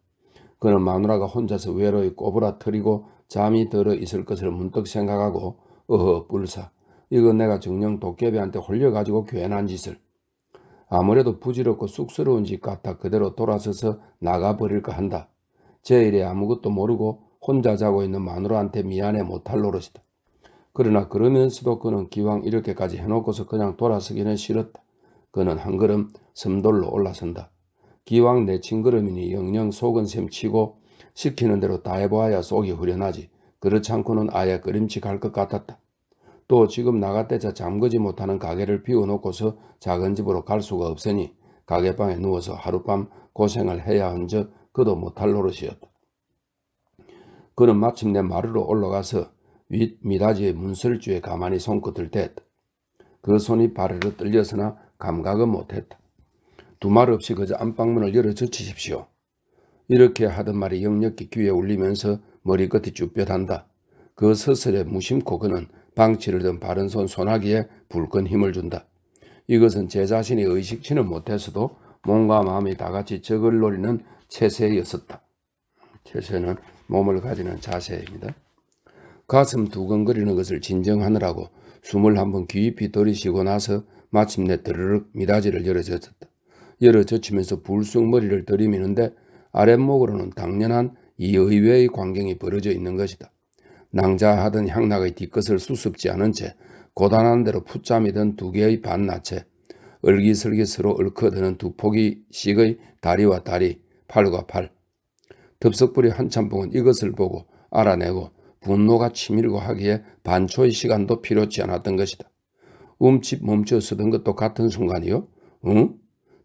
그는 마누라가 혼자서 외로이 꼬부라뜨리고 잠이 들어 있을 것을 문득 생각하고 어허 뿔사 이건 내가 정녕 도깨비한테 홀려가지고 괜한 짓을. 아무래도 부질없고 쑥스러운 짓 같아 그대로 돌아서서 나가버릴까 한다. 제 일에 아무것도 모르고 혼자 자고 있는 마누라한테 미안해 못할 노릇이다. 그러나 그러면서도 그는 기왕 이렇게까지 해놓고서 그냥 돌아서기는 싫었다. 그는 한 걸음 섬돌로 올라선다. 기왕 내친 걸음이니 영영 속은 셈 치고 시키는 대로 다 해보아야 속이 후련하지. 그렇지 않고는 아예 끄림칙할 것 같았다. 또 지금 나갔대자 잠그지 못하는 가게를 비워놓고서 작은 집으로 갈 수가 없으니 가게방에 누워서 하룻밤 고생을 해야 한적 그도 못할 노릇이었다. 그는 마침내 마루로 올라가서 윗 미닫이의 문설주에 가만히 손끝을 댔다. 그 손이 바르르 떨려서나 감각은 못했다. 두말 없이 그저 안방문을 열어 젖히십시오. 이렇게 하던 말이 역력히 귀에 울리면서 머리끝이 쭈뼛한다. 그 서슬에 무심코 그는 방치를 든 바른 손 소나기에 불끈 힘을 준다. 이것은 제 자신이 의식치는 못해서도 몸과 마음이 다같이 적을 노리는 체세였었다. 체세는 몸을 가지는 자세입니다. 가슴 두근거리는 것을 진정하느라고 숨을 한번 깊이 들이쉬고 나서 마침내 드르륵 미닫이를 열어젖었다. 열어 젖히면서 불쑥 머리를 들이미는데 아랫목으로는 당연한 이의외의 광경이 벌어져 있는 것이다. 낭자하던 향락의 뒤끝을 수습지 않은 채 고단한 대로 풋잠이 든 두 개의 반나체, 얼기설기 서로 얽혀드는 두 포기씩의 다리와 다리, 팔과 팔. 덥석불이 한참봉은 이것을 보고 알아내고 분노가 치밀고 하기에 반초의 시간도 필요치 않았던 것이다. 움집 멈춰 서던 것도 같은 순간이요. 응?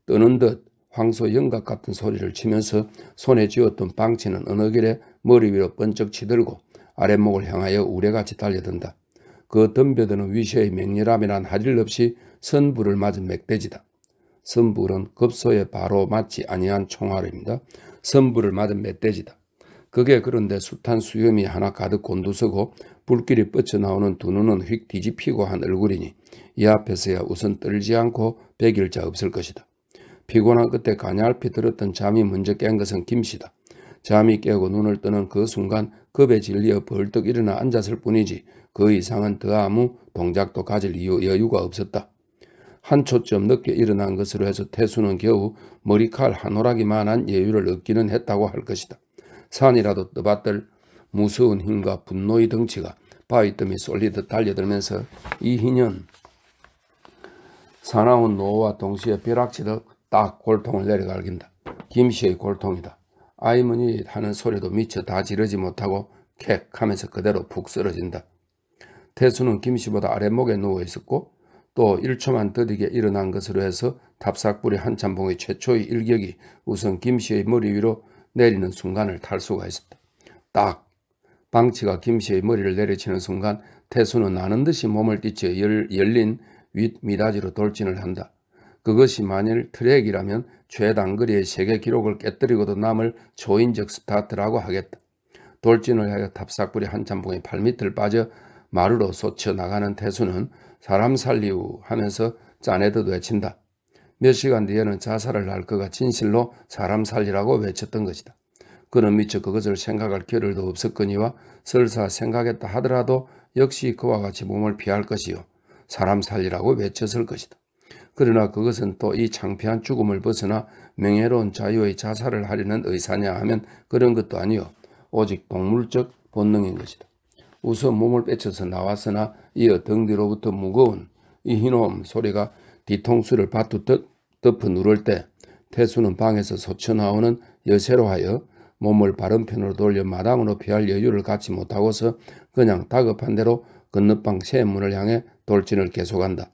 뜨는 듯 황소 영각 같은 소리를 치면서 손에 쥐었던 방치는 어느 길에 머리 위로 번쩍 치들고 아랫목을 향하여 우레같이 달려든다. 그 덤벼드는 위시의 맹렬함이란 하질 없이 선불을 맞은 멧돼지다. 선불은 급소에 바로 맞지 아니한 총알입니다. 선불을 맞은 멧돼지다. 그게 그런데 숱한 수염이 하나 가득 곤두서고 불길이 뻗쳐나오는 두 눈은 휙 뒤집히고 한 얼굴이니 이 앞에서야 우선 떨지 않고 배길 자 없을 것이다. 피곤한 끝에 가냘피 들었던 잠이 먼저 깬 것은 김씨다. 잠이 깨고 눈을 뜨는 그 순간 겁에 질려 벌떡 일어나 앉았을 뿐이지 그 이상은 더 아무 동작도 가질 여유가 없었다. 한 초쯤 늦게 일어난 것으로 해서 태수는 겨우 머리칼 한 오락이만한 여유를 얻기는 했다고 할 것이다. 산이라도 떠받들 무서운 힘과 분노의 덩치가 바위뜸이 쏠리듯 달려들면서 이 희년 사나운 노와 동시에 벼락치듯 딱 골통을 내려갈긴다. 김씨의 골통이다. 아이머니 하는 소리도 미처 다 지르지 못하고 캑 하면서 그대로 푹 쓰러진다. 태수는 김씨보다 아랫목에 누워있었고 또 1초만 더디게 일어난 것으로 해서 탑삭불이 한참봉의 최초의 일격이 우선 김씨의 머리 위로 내리는 순간을 탈 수가 있었다. 딱! 방치가 김씨의 머리를 내리치는 순간 태수는 나는 듯이 몸을 띠쳐 열린 윗미닫이로 돌진을 한다. 그것이 만일 트랙이라면 최단거리의 세계 기록을 깨뜨리고도 남을 초인적 스타트라고 하겠다. 돌진을 하여 탑삭불이 한참봉의 발밑을 빠져 마루로 솟쳐 나가는 태수는 사람 살리우 하면서 짜내듯 외친다. 몇 시간 뒤에는 자살을 할 그가 진실로 사람 살리라고 외쳤던 것이다. 그는 미처 그것을 생각할 겨를도 없었거니와 설사 생각했다 하더라도 역시 그와 같이 몸을 피할 것이요 사람 살리라고 외쳤을 것이다. 그러나 그것은 또 이 창피한 죽음을 벗어나 명예로운 자유의 자살을 하려는 의사냐 하면 그런 것도 아니요 오직 동물적 본능인 것이다. 우선 몸을 빼쳐서 나왔으나 이어 등 뒤로부터 무거운 이 흰홈 소리가 뒤통수를 바투듯 덮어 누를 때 태수는 방에서 솟쳐나오는 여세로 하여 몸을 바른 편으로 돌려 마당으로 피할 여유를 갖지 못하고서 그냥 다급한 대로 건너방 세문을 향해 돌진을 계속한다.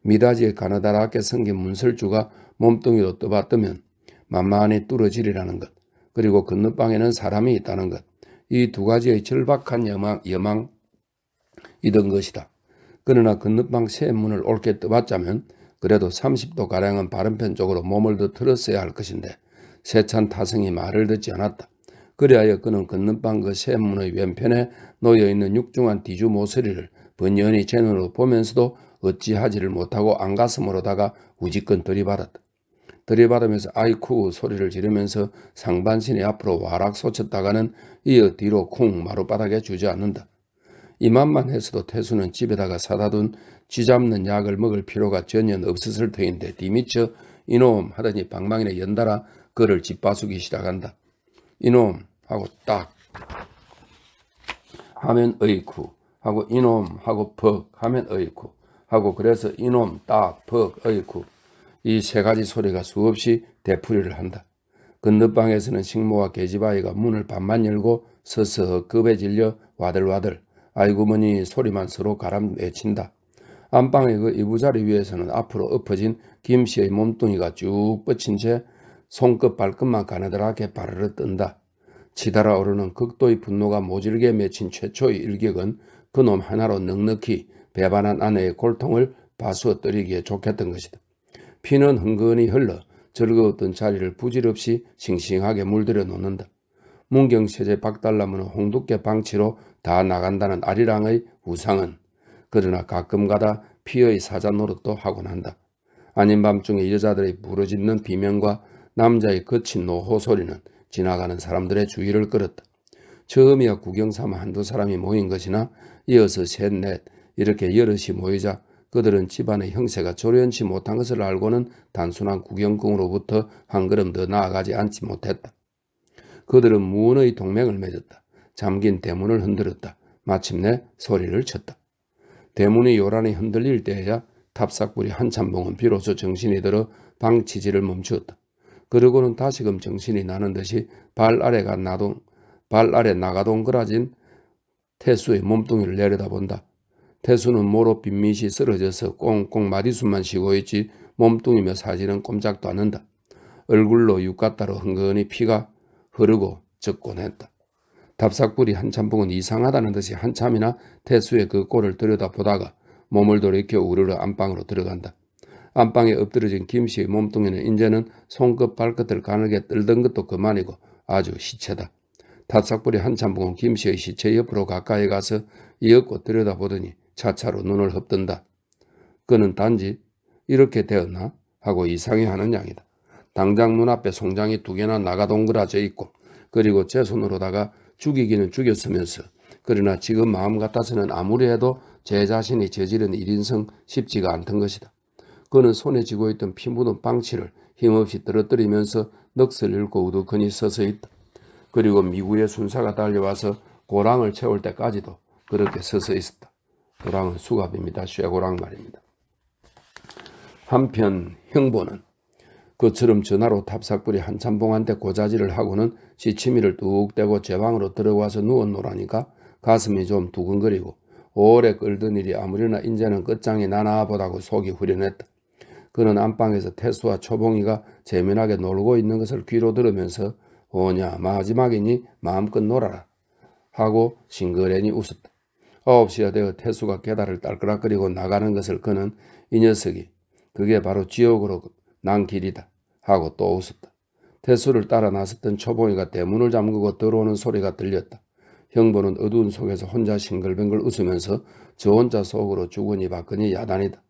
미닫이에 가느다랗게 생긴 문설주가 몸뚱이로 떠받들면 만만히 뚫어지리라는 것, 그리고 건너방에는 사람이 있다는 것, 이 두 가지의 절박한 여망이던 것이다. 그러나 건너방 세문을 옳게 떠받자면 그래도 30도가량은 바른편 쪽으로 몸을 더 틀었어야 할 것인데 세찬 타성이 말을 듣지 않았다. 그리하여 그는 건너방 그 세문의 왼편에 놓여있는 육중한 뒤주 모서리를 번연히 제 눈으로 보면서도 어찌하지를 못하고 안가슴으로다가 우지끈 들이받았다. 들이받으면서 아이쿠 소리를 지르면서 상반신이 앞으로 와락 솟쳤다가는 이어 뒤로 쿵 마룻바닥에 주저앉는다. 이만만 해서도 태수는 집에다가 사다둔 쥐잡는 약을 먹을 필요가 전혀 없었을 터인데 뒤미처 이놈 하더니 방망이에 연달아 그를 짓바수기 시작한다. 이놈 하고 딱 하면 어이쿠 하고 이놈 하고 퍽 하면 어이쿠 하고 그래서 이놈 딱 퍽 어이쿠 이 세 가지 소리가 수없이 되풀이를 한다. 건너방에서는 식모와 계집아이가 문을 반만 열고 서서 급에 질려 와들와들 아이고머니 소리만 서로 가람 외친다. 안방의 그 이부자리 위에서는 앞으로 엎어진 김씨의 몸뚱이가 쭉 뻗친 채 손끝 발끝만 가느다랗게 바르르 뜬다. 치달아 오르는 극도의 분노가 모질게 맺힌 최초의 일격은 그놈 하나로 넉넉히 배반한 아내의 골통을 바수어뜨리기에 좋겠던 것이다. 피는 흥건히 흘러 즐거웠던 자리를 부질없이 싱싱하게 물들여 놓는다. 문경세제 박달나무는 홍두깨 방치로 다 나간다는 아리랑의 우상은 그러나 가끔가다 피의 사자 노릇도 하곤 한다. 아닌 밤중에 여자들의 부르짖는 비명과 남자의 거친 노호 소리는 지나가는 사람들의 주의를 끌었다. 처음이야 구경삼아 한두 사람이 모인 것이나 이어서 셋, 넷 이렇게 여럿이 모이자 그들은 집안의 형세가 조련치 못한 것을 알고는 단순한 구경꾼으로부터 한 걸음 더 나아가지 않지 못했다. 그들은 무은의 동맹을 맺었다. 잠긴 대문을 흔들었다. 마침내 소리를 쳤다. 대문이 요란히 흔들릴 때에야 탑삭불이 한참봉은 비로소 정신이 들어 방치질을 멈추었다. 그러고는 다시금 정신이 나는 듯이 발 아래 나가동그라진 태수의 몸뚱이를 내려다본다. 태수는 모로 빈밋이 쓰러져서 꽁꽁 마디숨만 쉬고 있지 몸뚱이며 사지는 꼼짝도 않는다. 얼굴로 육가따로 흥건히 피가 흐르고 젖곤 했다. 답삭불이 한참봉은 이상하다는 듯이 한참이나 태수의 그 꼴을 들여다보다가 몸을 돌이켜 우르르 안방으로 들어간다. 안방에 엎드러진 김씨의 몸뚱이는 이제는 손끝 발끝을 가늘게 떨던 것도 그만이고 아주 시체다. 답삭불이 한참봉은 김씨의 시체 옆으로 가까이 가서 이윽고 들여다보더니 차차로 눈을 흡든다. 그는 단지 이렇게 되었나 하고 이상해하는 양이다. 당장 눈앞에 송장이 2개나 나가동그라져 있고 그리고 제 손으로다가 죽이기는 죽였으면서 그러나 지금 마음 같아서는 아무리 해도 제 자신이 저지른 일인성 쉽지가 않던 것이다. 그는 손에 쥐고 있던 피 묻은 빵치를 힘없이 떨어뜨리면서 넋을 잃고 우두커니 서서 있다. 그리고 미구의 순사가 달려와서 고랑을 채울 때까지도 그렇게 서서 있었다. 고랑은 수갑입니다. 쇠고랑 말입니다. 한편 형보는 그처럼 전화로 탑삭불이 한참봉한테 고자질을 하고는 시치미를 뚝 떼고 제 방으로 들어와서 누웠노라니까 가슴이 좀 두근거리고 오래 끌던 일이 아무리나 인제는 끝장이 나나 보다고 속이 후련했다. 그는 안방에서 태수와 초봉이가 재미나게 놀고 있는 것을 귀로 들으면서 오냐 마지막이니 마음껏 놀아라 하고 싱그레니 웃었다. 9시가 되어 태수가 계단을 딸그락거리고 나가는 것을 그는 이 녀석이 그게 바로 지옥으로 난 길이다 하고 또 웃었다. 태수를 따라 나섰던 초봉이가 대문을 잠그고 들어오는 소리가 들렸다. 형보는 어두운 속에서 혼자 싱글벙글 웃으면서 저 혼자 속으로 주거니 받거니 야단이다.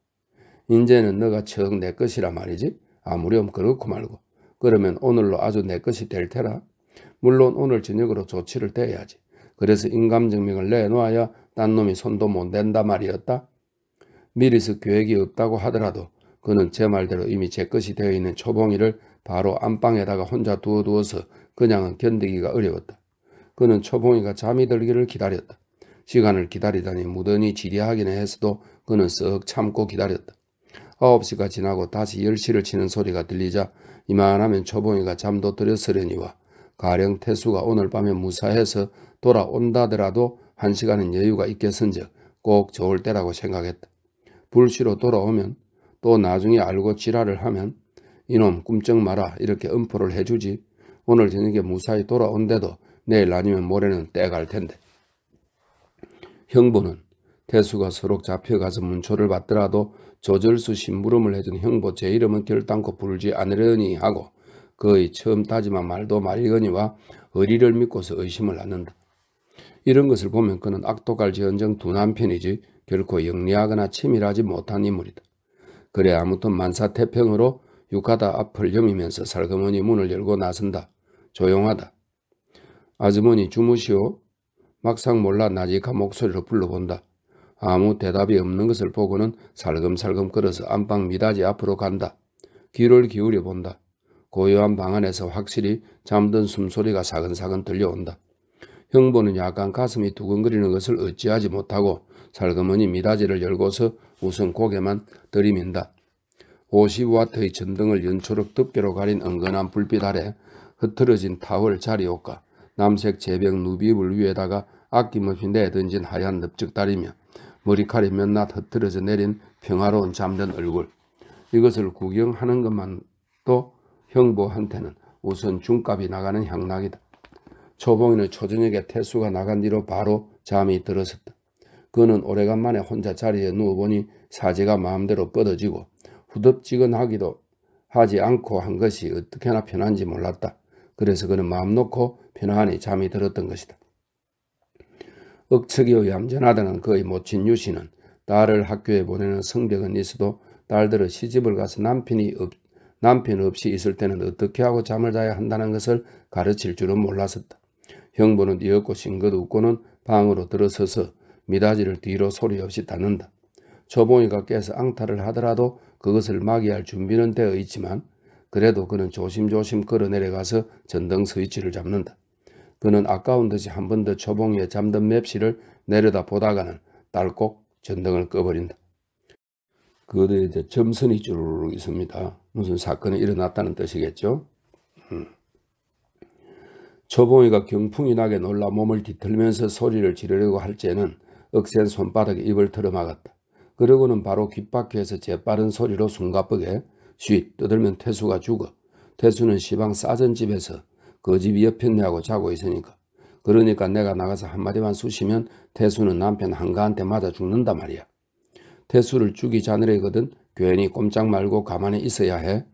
인제는 너가 척 내 것이라 말이지. 아무렴 그렇고 말고. 그러면 오늘로 아주 내 것이 될 테라. 물론 오늘 저녁으로 조치를 대야지. 그래서 인감증명을 내놓아야 딴 놈이 손도 못 댄다 말이었다. 미리서 계획이 없다고 하더라도 그는 제 말대로 이미 제 것이 되어 있는 초봉이를 바로 안방에다가 혼자 두어두어서 그냥은 견디기가 어려웠다. 그는 초봉이가 잠이 들기를 기다렸다. 시간을 기다리다니 무던히 지리하기는 했어도 그는 썩 참고 기다렸다. 9시가 지나고 다시 10시를 치는 소리가 들리자 이만하면 초봉이가 잠도 들었으려니와 가령 태수가 오늘 밤에 무사해서 돌아온다더라도 1시간은 여유가 있겠은즉 꼭 좋을 때라고 생각했다. 불시로 돌아오면 또 나중에 알고 지랄을 하면 이놈 꿈쩍 마라 이렇게 엄포를 해주지. 오늘 저녁에 무사히 돌아온데도 내일 아니면 모레는 떼갈 텐데. 형보는 태수가 서로 잡혀가서 문초를 받더라도 조절수 심부름을 해준 형보 제 이름은 결단코 부르지 않으려니 하고 거의 처음 다짐한 말도 말이거니와 의리를 믿고서 의심을 낳는다. 이런 것을 보면 그는 악도갈지언정 두 남편이지 결코 영리하거나 치밀하지 못한 인물이다. 그래 아무튼 만사태평으로 육하다 앞을 여미면서 살그머니 문을 열고 나선다. 조용하다. 아주머니 주무시오. 막상 몰라 나직한 목소리로 불러본다. 아무 대답이 없는 것을 보고는 살금살금 걸어서 안방 미닫이 앞으로 간다. 귀를 기울여 본다. 고요한 방 안에서 확실히 잠든 숨소리가 사근사근 들려온다. 형보는 약간 가슴이 두근거리는 것을 어찌하지 못하고 살그머니 미닫이를 열고서 우선 고개만 들이민다. 50와트의 전등을 연초록 덮개로 가린 은근한 불빛 아래 흐트러진 타월 자리옷과 남색 제병 누비물 위에다가 아낌없이 내던진 하얀 넓적다리며 머리칼이 몇낱 흐트러져 내린 평화로운 잠든 얼굴. 이것을 구경하는 것만도 형보한테는 우선 중값이 나가는 향락이다. 초봉이는 초저녁에 태수가 나간 뒤로 바로 잠이 들었었다. 그는 오래간만에 혼자 자리에 누워보니 사지가 마음대로 뻗어지고 후덥지근하기도 하지 않고 한 것이 어떻게나 편한지 몰랐다. 그래서 그는 마음 놓고 편안히 잠이 들었던 것이다. 억척이요 얌전하다는 그의 모친 유씨는 딸을 학교에 보내는 성벽은 있어도 딸들은 시집을 가서 남편 없이 있을 때는 어떻게 하고 잠을 자야 한다는 것을 가르칠 줄은 몰랐었다. 형부는 이윽고 싱긋 웃고는 방으로 들어서서 미닫이를 뒤로 소리 없이 닫는다. 초봉이가 깨서 앙탈을 하더라도 그것을 막이할 준비는 되어 있지만 그래도 그는 조심조심 걸어 내려가서 전등 스위치를 잡는다. 그는 아까운 듯이 한 번 더 초봉이의 잠든 맵시를 내려다 보다가는 딸꼭 전등을 꺼버린다. 그뒤에 이제 점선이 쭈르륵 있습니다. 무슨 사건이 일어났다는 뜻이겠죠. 초봉이가 경풍이 나게 놀라 몸을 뒤틀면서 소리를 지르려고 할 때는 억센 손바닥에 입을 틀어막았다. 그러고는 바로 귓바퀴에서 재빠른 소리로 숨가쁘게 쉿 떠들면 태수가 죽어. 태수는 시방 싸전집에서 그 집 옆편네하고 자고 있으니까. 그러니까 내가 나가서 한마디만 쑤시면 태수는 남편 한가한테 맞아 죽는다 말이야. 태수를 죽이 자느래거든 괜히 꼼짝 말고 가만히 있어야 해.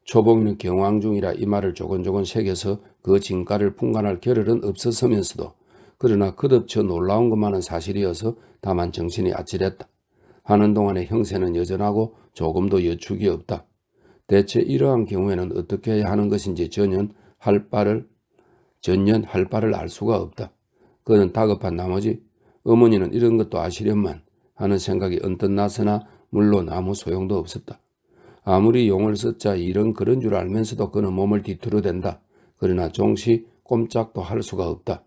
초봉이는 경황 중이라 이 말을 조곤조곤 새겨서 그 진가를 풍간할 겨를은 없었으면서도 그러나 그듭쳐 놀라운 것만은 사실이어서 다만 정신이 아찔했다. 하는 동안에 형세는 여전하고 조금도 여축이 없다. 대체 이러한 경우에는 어떻게 해야 하는 것인지 전혀 할 바를 알 수가 없다. 그는 다급한 나머지 어머니는 이런 것도 아시련만 하는 생각이 언뜻 났으나 물론 아무 소용도 없었다. 아무리 용을 썼자 일은 그런 줄 알면서도 그는 몸을 뒤틀어댄다. 그러나 종시 꼼짝도 할 수가 없다.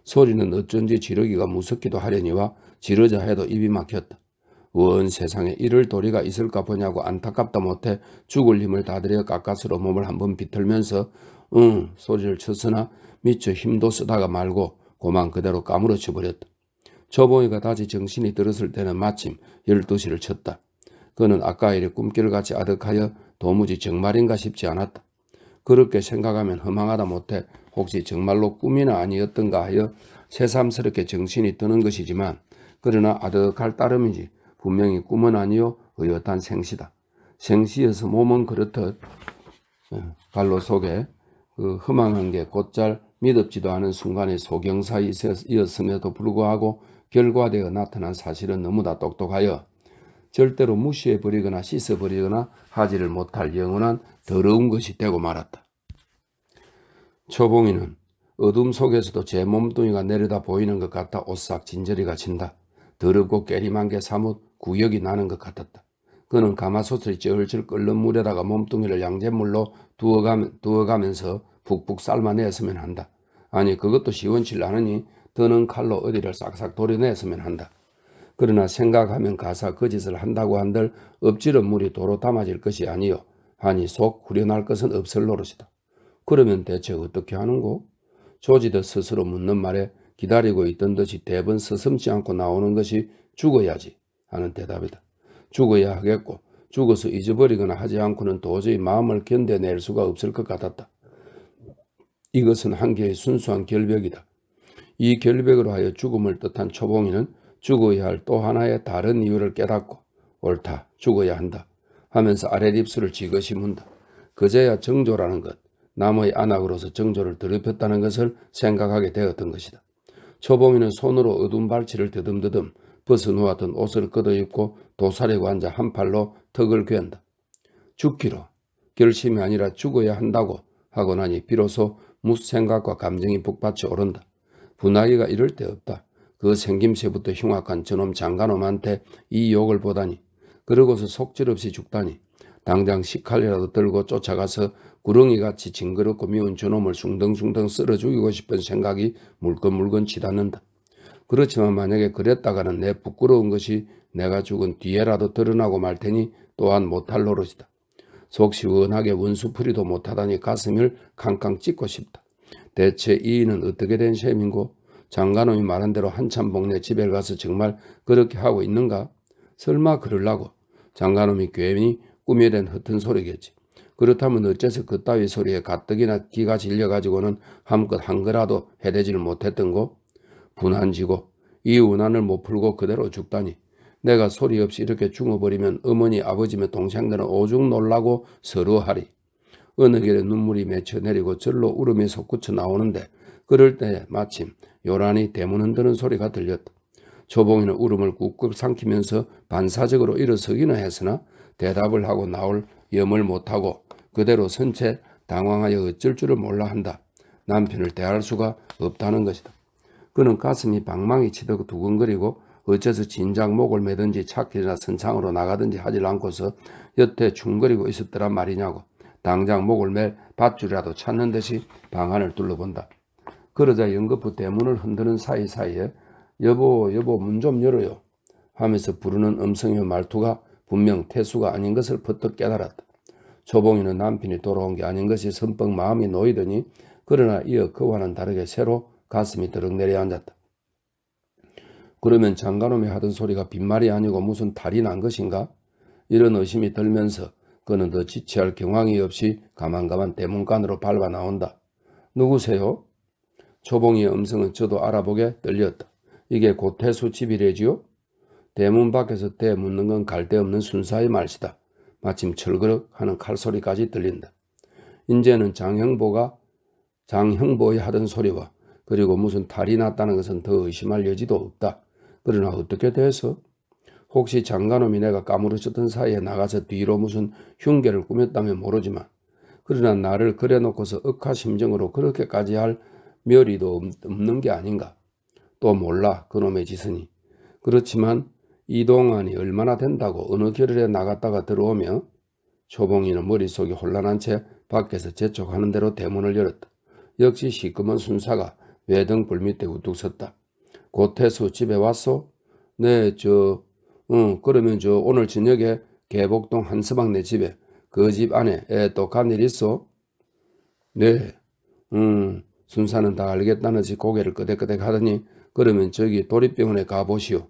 소리는 어쩐지 지르기가 무섭기도 하려니와 지르자 해도 입이 막혔다. 원 세상에 이럴 도리가 있을까 보냐고 안타깝다 못해 죽을 힘을 다들여 가까스로 몸을 한번 비틀면서 소리를 쳤으나 미처 힘도 쓰다가 말고 고만 그대로 까무러쳐 버렸다. 초봉이가 다시 정신이 들었을 때는 마침 12시를 쳤다. 그는 아까 이래 꿈길같이 아득하여 도무지 정말인가 싶지 않았다. 그렇게 생각하면 허망하다 못해 혹시 정말로 꿈이나 아니었던가 하여 새삼스럽게 정신이 드는 것이지만 그러나 아득할 따름이지 분명히 꿈은 아니요 의젓한 생시다. 생시여서 몸은 그렇듯 갈로 속에 그 허망한 게 곧잘 미덥지도 않은 순간의 소경사이었음에도 불구하고 결과되어 나타난 사실은 너무나 똑똑하여 절대로 무시해버리거나 씻어버리거나 하지를 못할 영원한 더러운 것이 되고 말았다. 초봉이는 어둠 속에서도 제 몸뚱이가 내려다 보이는 것 같아 오싹 진저리가 친다. 더럽고 깨림한 게 사뭇 구역이 나는 것 같았다. 그는 가마솥을 쩔쩔 끓는 물에다가 몸뚱이를 양잿물로 두어가면서 푹푹 삶아냈으면 한다. 아니 그것도 시원치 않으니 드는 칼로 어디를 싹싹 도려냈으면 한다. 그러나 생각하면 가사 그 짓을 한다고 한들 엎질은 물이 도로 담아질 것이 아니요 아니 속 후련할 것은 없을 노릇이다. 그러면 대체 어떻게 하는고? 조지듯 스스로 묻는 말에 기다리고 있던 듯이 대번 서슴지 않고 나오는 것이 죽어야지 하는 대답이다. 죽어야 하겠고 죽어서 잊어버리거나 하지 않고는 도저히 마음을 견뎌낼 수가 없을 것 같았다. 이것은 한 개의 순수한 결벽이다. 이 결백으로 하여 죽음을 뜻한 초봉이는 죽어야 할 또 하나의 다른 이유를 깨닫고 옳다 죽어야 한다 하면서 아랫입술을 지그시 문다. 그제야 정조라는 것 남의 안악으로서 정조를 더럽혔다는 것을 생각하게 되었던 것이다. 초봉이는 손으로 어두운 발치를 더듬더듬 벗어놓았던 옷을 걷어입고 도사리고 앉아 한 팔로 턱을 괜다. 죽기로 결심이 아니라 죽어야 한다고 하고 나니 비로소 무생각과 감정이 북받쳐 오른다. 분하기가 이럴 데 없다. 그 생김새부터 흉악한 저놈 장가놈한테 이 욕을 보다니 그러고서 속절없이 죽다니 당장 식칼이라도 들고 쫓아가서 구렁이같이 징그럽고 미운 저놈을 숭덩숭덩 쓸어 죽이고 싶은 생각이 물건물건 치닫는다. 그렇지만 만약에 그랬다가는 내 부끄러운 것이 내가 죽은 뒤에라도 드러나고 말 테니 또한 못할 노릇이다. 속 시원하게 원수풀이도 못하다니 가슴을 캉캉 찢고 싶다. 대체 이 일은 어떻게 된 셈인고? 장가놈이 말한 대로 한참 복내 집에 가서 정말 그렇게 하고 있는가? 설마 그러려고 장가놈이 괜히 꾸며낸 허튼 소리겠지. 그렇다면 어째서 그따위 소리에 가뜩이나 기가 질려가지고는 한껏 한 거라도 해대지를 못했던고? 분한지고 이 운한을 못 풀고 그대로 죽다니. 내가 소리 없이 이렇게 죽어버리면 어머니 아버지며 동생들은 오죽 놀라고 서러하리. 어느 길에 눈물이 맺혀 내리고 절로 울음이 솟구쳐 나오는데 그럴 때 마침 요란히 대문 흔드는 소리가 들렸다. 초봉이는 울음을 꾹꾹 삼키면서 반사적으로 일어서기는 했으나 대답을 하고 나올 염을 못하고 그대로 선채 당황하여 어쩔 줄을 몰라 한다. 남편을 대할 수가 없다는 것이다. 그는 가슴이 방망이 치듯 두근거리고 어째서 진작 목을 매든지 차길이나 선창으로 나가든지 하질 않고서 여태 충거리고 있었더란 말이냐고. 당장 목을 맬 밧줄이라도 찾는 듯이 방안을 둘러본다. 그러자 연거푸 대문을 흔드는 사이사이에 여보 문 좀 열어요 하면서 부르는 음성의 말투가 분명 태수가 아닌 것을 퍼뜩 깨달았다. 초봉이는 남편이 돌아온 게 아닌 것이 선뻑 마음이 놓이더니 그러나 이어 그와는 다르게 새로 가슴이 드럭 내려앉았다. 그러면 장가놈이 하던 소리가 빈말이 아니고 무슨 탈이 난 것인가? 이런 의심이 들면서 그는 더 지체할 경황이 없이 가만가만 대문간으로 밟아 나온다. 누구세요? 초봉이의 음성은 저도 알아보게 들렸다. 이게 고태수 집이래지요? 대문 밖에서 대묻는 건 갈데없는 순사의 말씨다. 마침 철그럭 하는 칼소리까지 들린다. 이제는 장형보의 하던 소리와 그리고 무슨 탈이 났다는 것은 더 의심할 여지도 없다. 그러나 어떻게 돼서? 혹시 장가놈이 내가 까무러쳤던 사이에 나가서 뒤로 무슨 흉계를 꾸몄다면 모르지만 그러나 나를 그래놓고서 억하심정으로 그렇게까지 할 묘리도 없는 게 아닌가. 또 몰라 그놈의 짓은이. 그렇지만 이동안이 얼마나 된다고 어느 겨를에 나갔다가 들어오며 초봉이는 머릿속이 혼란한 채 밖에서 재촉하는 대로 대문을 열었다. 역시 시꺼먼 순사가 외등불 밑에 우뚝 섰다. 고태수 집에 왔소? 네, 그러면 오늘 저녁에 계복동 한서방네 집에 그 집 안에 또 간 일 있어? 네. 순사는 다 알겠다는 듯이 고개를 끄덕끄덕 하더니 그러면 저기 도립병원에 가보시오.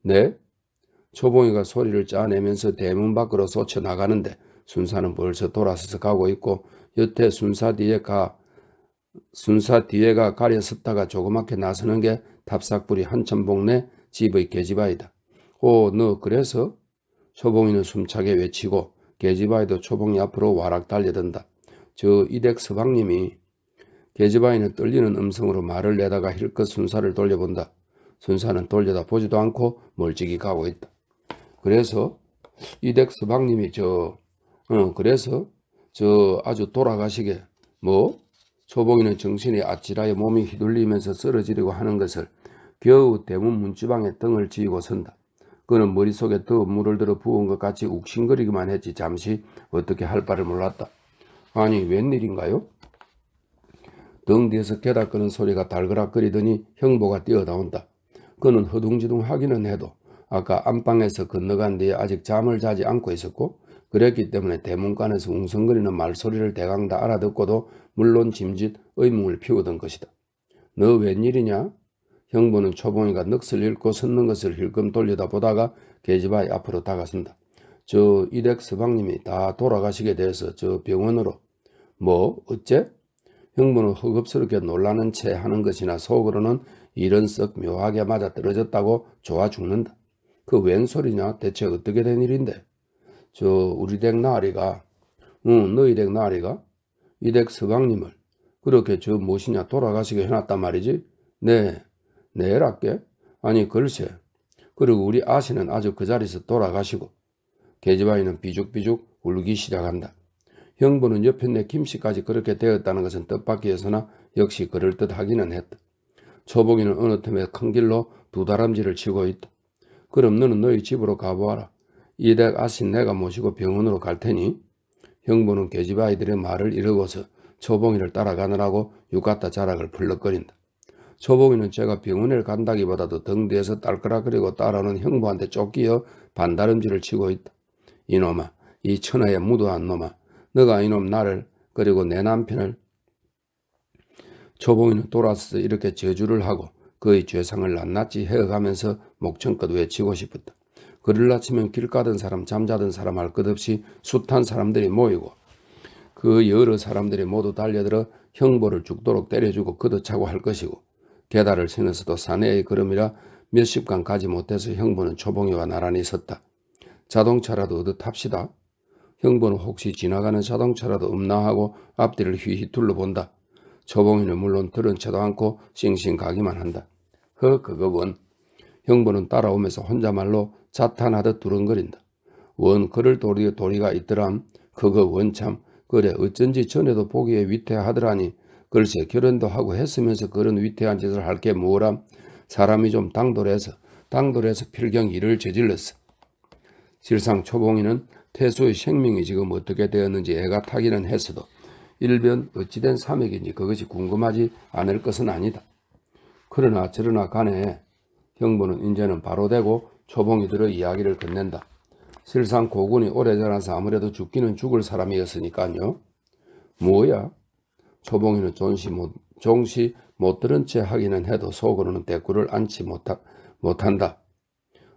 네? 초봉이가 소리를 짜내면서 대문 밖으로 쏟쳐 나가는데 순사는 벌써 돌아서서 가고 있고 여태 순사 뒤에가 가려 섰다가 조그맣게 나서는 게 탑삭불이 한천봉네 집의 계집아이다. 너 그래서? 초봉이는 숨차게 외치고 계집아이도 초봉이 앞으로 와락 달려든다. 저 이댁 서방님이. 계집아이는 떨리는 음성으로 말을 내다가 힐끗 순사를 돌려본다. 순사는 돌려다 보지도 않고 멀찍이 가고 있다. 그래서 이댁 서방님이 그래서 아주 돌아가시게. 뭐? 초봉이는 정신이 아찔하여 몸이 휘둘리면서 쓰러지려고 하는 것을 겨우 대문 문지방에 등을 지이고 선다. 그는 머릿속에 더 물을 들어 부은 것 같이 욱신거리기만 했지 잠시 어떻게 할 바를 몰랐다. 아니 웬일인가요? 등 뒤에서 게다끄는 소리가 달그락거리더니 형보가 뛰어나온다. 그는 허둥지둥 하기는 해도 아까 안방에서 건너간 뒤에 아직 잠을 자지 않고 있었고 그랬기 때문에 대문간에서 웅성거리는 말소리를 대강 다 알아듣고도 물론 짐짓 의문을 피우던 것이다. 너 웬일이냐? 형부는 초봉이가 넋을 잃고 섰는 것을 힐끔 돌려다보다가 계집아이 앞으로 다가선다. 이댁 서방님이 다 돌아가시게 돼서 저 병원으로. 뭐? 어째? 형부는 허겁스럽게 놀라는 채 하는 것이나 속으로는 이런 썩 묘하게 맞아떨어졌다고 좋아 죽는다. 그 웬 소리냐? 대체 어떻게 된 일인데? 우리 댁 나으리가. 너희 댁 나으리가? 이댁 서방님을 그렇게 무엇이냐 돌아가시게 해놨단 말이지? 네. 내랄게? 아니 글쎄. 그리고 우리 아씨는 아주 그 자리에서 돌아가시고. 계집아이는 비죽비죽 울기 시작한다. 형부는 옆에 내 김씨까지 그렇게 되었다는 것은 뜻밖이어서나 역시 그럴듯하기는 했다. 초봉이는 어느 틈에 큰 길로 두 다람쥐를 치고 있다. 그럼 너는 너희 집으로 가보아라. 이댁 아씨 내가 모시고 병원으로 갈 테니. 형부는 계집아이들의 말을 이르고서 초봉이를 따라가느라고 육갔다 자락을 풀럭거린다. 초봉이는 제가 병원을 간다기보다도 등 뒤에서 딸그락거리고 따라오는 형부한테 쫓기어 반다름질을 치고 있다. 이놈아, 이 천하에 무도한 놈아, 너가 이놈 나를 그리고 내 남편을. 초봉이는 돌아서서 이렇게 저주를 하고 그의 죄상을 낱낱이 헤어가면서 목청껏 외치고 싶었다. 그를 아치면 길 가던 사람 잠자던 사람 할 것 없이 숱한 사람들이 모이고 그 여러 사람들이 모두 달려들어 형보를 죽도록 때려주고 걷어차고 할 것이고 계단을 지나서도 사내의 걸음이라 몇십간 가지 못해서 형부는 초봉이와 나란히 섰다. 자동차라도 어디 탑시다. 형부는 혹시 지나가는 자동차라도 없나 하고 앞뒤를 휘휘 둘러본다. 초봉이는 물론 들은 채도 않고 싱싱 가기만 한다. 그거 원. 형부는 따라오면서 혼자말로 자탄하듯 두렁거린다. 원 그럴 도리가 있더람. 그거 원참 그래 어쩐지 전에도 보기에 위태하더라니. 글쎄 결혼도 하고 했으면서 그런 위태한 짓을 할 게 뭐람. 사람이 좀 당돌해서 당돌해서 필경 일을 저질렀어. 실상 초봉이는 태수의 생명이 지금 어떻게 되었는지 애가 타기는 했어도 일변 어찌된 사맥인지 그것이 궁금하지 않을 것은 아니다. 그러나 저러나 간에 형부는 이제는 바로 되고 초봉이 들어 이야기를 건넨다. 실상 고군이 오래 자라서 아무래도 죽기는 죽을 사람이었으니까요. 뭐야? 초봉이는 종시 못 들은 채 하기는 해도 속으로는 대꾸를 안지 못한다.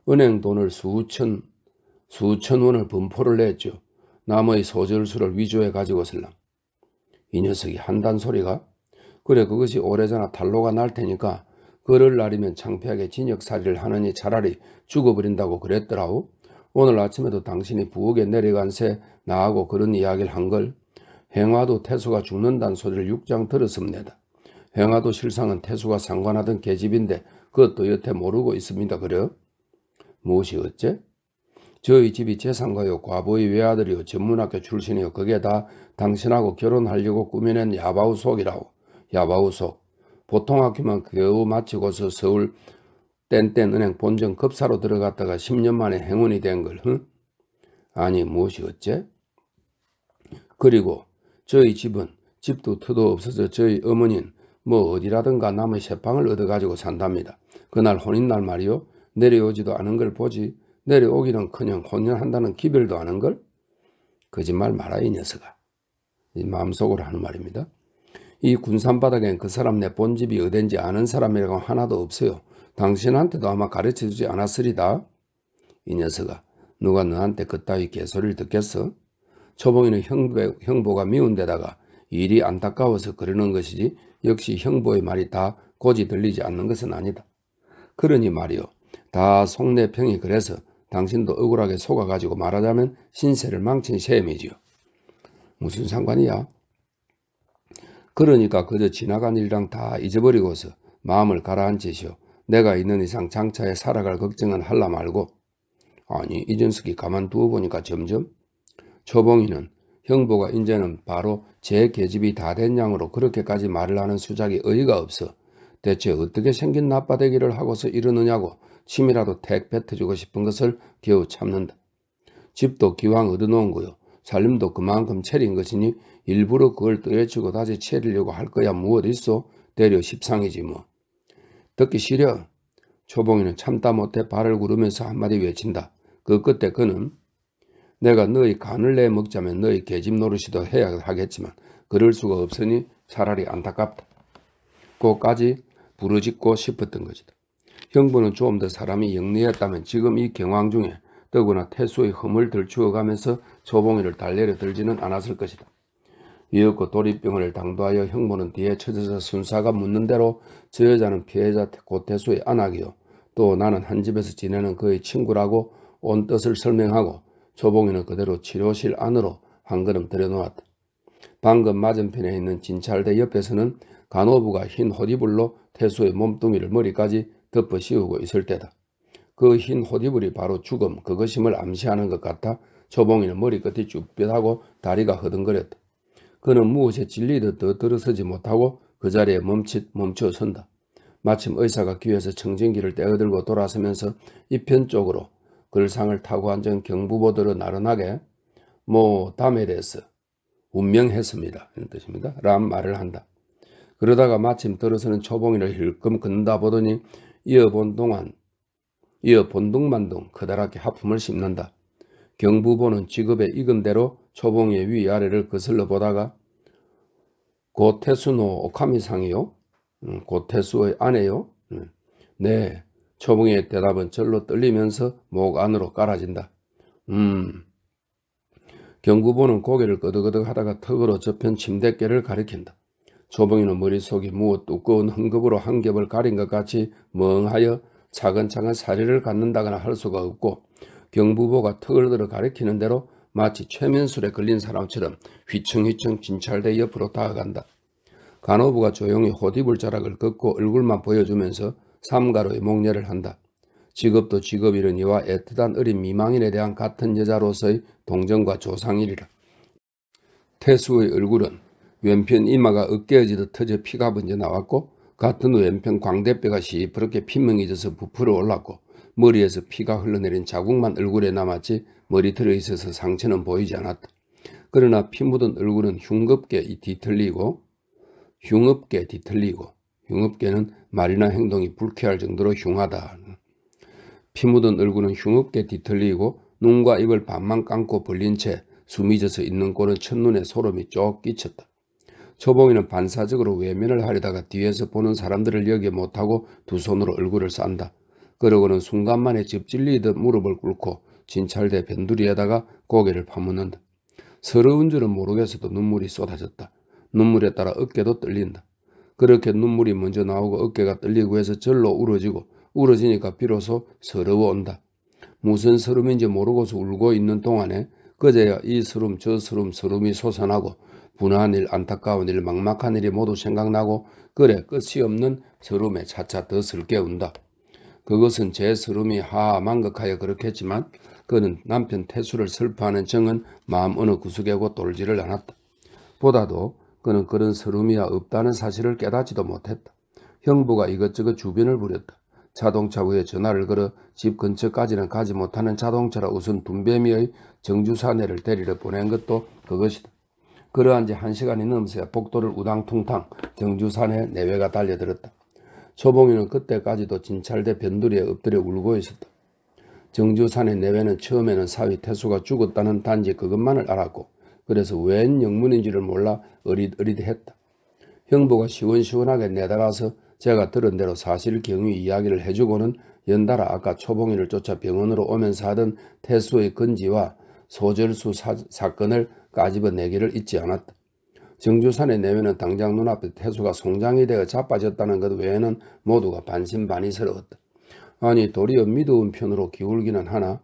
은행 돈을 수천 원을 분포를 냈죠. 남의 소절수를 위조해 가지고설랑. 이 녀석이 한단 소리가? 그래 그것이 오래전에 탄로가 날 테니까 그럴 날이면 창피하게 진역살이를 하느니 차라리 죽어버린다고 그랬더라오. 오늘 아침에도 당신이 부엌에 내려간 새 나하고 그런 이야기를 한걸. 행화도 태수가 죽는다는 소리를 육장 들었습니다. 행화도 실상은 태수가 상관하던 계집인데 그것도 여태 모르고 있습니다. 그래요? 무엇이 어째? 저희 집이 재산가요 과부의 외아들이요 전문학교 출신이요 그게 다 당신하고 결혼하려고 꾸며낸 야바우속이라고. 야바우속. 보통 학교만 겨우 마치고서 서울 땡땡은행 본점 급사로 들어갔다가 10년 만에 행운이 된 걸. 응? 아니 무엇이 어째? 그리고 저희 집은 집도 터도 없어서 저희 어머니는 뭐 어디라든가 남의 새빵을 얻어가지고 산답니다. 그날 혼인날 말이요. 내려오지도 않은 걸 보지. 내려오기는커녕 혼연한다는 기별도 아는 걸? 거짓말 마라 이 녀석아. 이 마음속으로 하는 말입니다. 이 군산바닥엔 그 사람 내 본집이 어딘지 아는 사람이라고 하나도 없어요. 당신한테도 아마 가르쳐주지 않았으리다. 이 녀석아, 누가 너한테 그따위 개소리를 듣겠어? 초봉이는 형보가 미운 데다가 일이 안타까워서 그러는 것이지 역시 형보의 말이 다 고지 들리지 않는 것은 아니다. 그러니 말이요. 다 속내평이 그래서 당신도 억울하게 속아가지고 말하자면 신세를 망친 셈이지요. 무슨 상관이야? 그러니까 그저 지나간 일이랑 다 잊어버리고서 마음을 가라앉히시오. 내가 있는 이상 장차에 살아갈 걱정은 할라 말고. 아니 이 녀석이 가만두어 보니까 점점 초봉이는 형보가 이제는 바로 제 계집이 다 된 양으로 그렇게까지 말을 하는 수작이 어이가 없어. 대체 어떻게 생긴 나빠대기를 하고서 이러느냐고 침이라도 택 뱉어주고 싶은 것을 겨우 참는다. 집도 기왕 얻어놓은 거요. 살림도 그만큼 차린 것이니 일부러 그걸 떠헤치고 다시 차리려고 할 거야 무엇 있어? 대려 십상이지 뭐. 듣기 싫어. 초봉이는 참다 못해 발을 구르면서 한마디 외친다. 그 끝에 그는 내가 너희 간을 내 먹자면 너희 계집 노릇이도 해야 하겠지만 그럴 수가 없으니 차라리 안타깝다. 그까지 부르짖고 싶었던 것이다. 형부는 좀 더 사람이 영리했다면 지금 이 경황 중에 더구나 태수의 흠을 들추어가면서 초봉이를 달래려 들지는 않았을 것이다. 이윽고 도리병을 당도하여 형부는 뒤에 쳐져서 순사가 묻는 대로 저 여자는 피해자 고태수의 안악이요. 또 나는 한 집에서 지내는 그의 친구라고 온 뜻을 설명하고 초봉이는 그대로 치료실 안으로 한 걸음 들여놓았다. 방금 맞은편에 있는 진찰대 옆에서는 간호부가 흰 호디불로 태수의 몸뚱이를 머리까지 덮어 씌우고 있을 때다. 그 흰 호디불이 바로 죽음 그것임을 암시하는 것 같아 초봉이는 머리끝이 쭈뼛하고 다리가 허둥거렸다. 그는 무엇에 찔리듯 더 들어서지 못하고 그 자리에 멈춰 선다. 마침 의사가 귀에서 청진기를 떼어들고 돌아서면서 이편 쪽으로 글상을 타고 앉은 경부보들을 나른하게 뭐 담에 대해서 운명했습니다. 이런 뜻입니다. 란 말을 한다. 그러다가 마침 들어서는 초봉이를 힐끔 긋는다 보더니 이어 본둥만둥 커다랗게 하품을 씹는다. 경부보는 직업에 익은 대로 초봉이의 위아래를 거슬러 보다가 고태수노 오카미상이요? 고태수의 아내요? 네. 초봉이의 대답은 절로 떨리면서 목 안으로 깔아진다. 경부보는 고개를 끄덕끄덕 하다가 턱으로 접힌 침대깨를 가리킨다. 초봉이는 머릿속이 무엇 두꺼운 헝겊으로 한 겹을 가린 것 같이 멍하여 차근차근 사리를 갖는다거나 할 수가 없고 경부보가 턱을 들어 가리키는 대로 마치 최면술에 걸린 사람처럼 휘청휘청 진찰대 옆으로 다가간다. 간호부가 조용히 호디불자락을 긋고 얼굴만 보여주면서 삼가로의 목례를 한다. 직업도 직업이려니와 애틋한 어린 미망인에 대한 같은 여자로서의 동정과 조상이리라. 태수의 얼굴은 왼편 이마가 으깨어지듯 터져 피가 번져 나왔고 같은 왼편 광대뼈가 시퍼렇게 피멍해져서 부풀어 올랐고 머리에서 피가 흘러내린 자국만 얼굴에 남았지 머리털에 있어서 상처는 보이지 않았다. 그러나 피 묻은 얼굴은 흉겁게 뒤틀리고 흉읍게는 말이나 행동이 불쾌할 정도로 흉하다. 피 묻은 얼굴은 흉읍게 뒤틀리고 눈과 입을 반만 감고 벌린 채 숨이 져서 있는 꼴은 첫눈에 소름이 쭉 끼쳤다. 초봉이는 반사적으로 외면을 하려다가 뒤에서 보는 사람들을 여겨 못하고 두 손으로 얼굴을 싼다. 그러고는 순간만에 집질리듯 무릎을 꿇고 진찰대 변두리에다가 고개를 파묻는다. 서러운 줄은 모르겠어도 눈물이 쏟아졌다. 눈물에 따라 어깨도 떨린다. 그렇게 눈물이 먼저 나오고 어깨가 떨리고 해서 절로 울어지고 울어지니까 비로소 서러워온다. 무슨 서름인지 모르고서 울고 있는 동안에 그제야 이 서름 저 서름 서름이 솟아나고 분한 일 안타까운 일 막막한 일이 모두 생각나고 그래 끝이 없는 서름에 차차 더 슬게 운다. 그것은 제 서름이 하만극하여 그렇겠지만 그는 남편 태수를 슬퍼하는 정은 마음 어느 구석에고 돌지를 않았다. 보다도 그는 그런 서름이야 없다는 사실을 깨닫지도 못했다. 형부가 이것저것 주변을 부렸다. 자동차 위에 전화를 걸어 집 근처까지는 가지 못하는 자동차라 우선 둔배미의 정주사내를 데리러 보낸 것도 그것이다. 그러한 지 1시간이 넘어서야 복도를 우당퉁탕 정주사내 내외가 달려들었다. 초봉이는 그때까지도 진찰대 변두리에 엎드려 울고 있었다. 정주사내 내외는 처음에는 사위 태수가 죽었다는 단지 그것만을 알았고 그래서 웬 영문인지를 몰라 어릿어릿했다. 형부가 시원시원하게 내달아서 제가 들은 대로 사실 경위 이야기를 해주고는 연달아 아까 초봉이를 쫓아 병원으로 오면서 하던 태수의 건지와 소절수 사건을 까집어내기를 잊지 않았다. 정주산의 내외는 당장 눈앞에 태수가 송장이 되어 자빠졌다는 것 외에는 모두가 반신반의스러웠다. 아니 도리어 미도운 편으로 기울기는 하나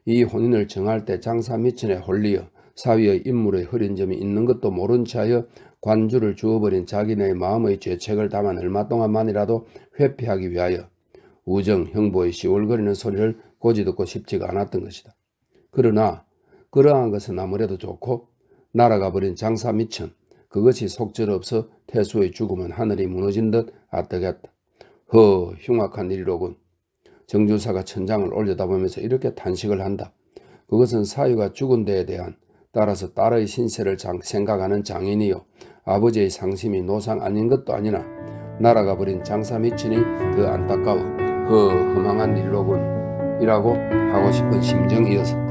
이 혼인을 정할 때 장사 미천에 홀리어 사위의 인물의 흐린 점이 있는 것도 모른 채하여 관주를 주어버린 자기네의 마음의 죄책을 담아 얼마 동안만이라도 회피하기 위하여 우정, 형부의 시월거리는 소리를 고지 듣고 싶지가 않았던 것이다. 그러나 그러한 것은 아무래도 좋고 날아가 버린 장사 미천 그것이 속절없어 태수의 죽음은 하늘이 무너진 듯 아뜨겠다. 흉악한 일이로군. 정주사가 천장을 올려다보면서 이렇게 탄식을 한다. 그것은 사위가 죽은 데에 대한 따라서 딸의 신세를 생각하는 장인이요 아버지의 상심이 노상 아닌 것도 아니나 날아가 버린 장사 미천이 더 안타까워 허망한 일로군 이라고 하고 싶은 심정이었었다.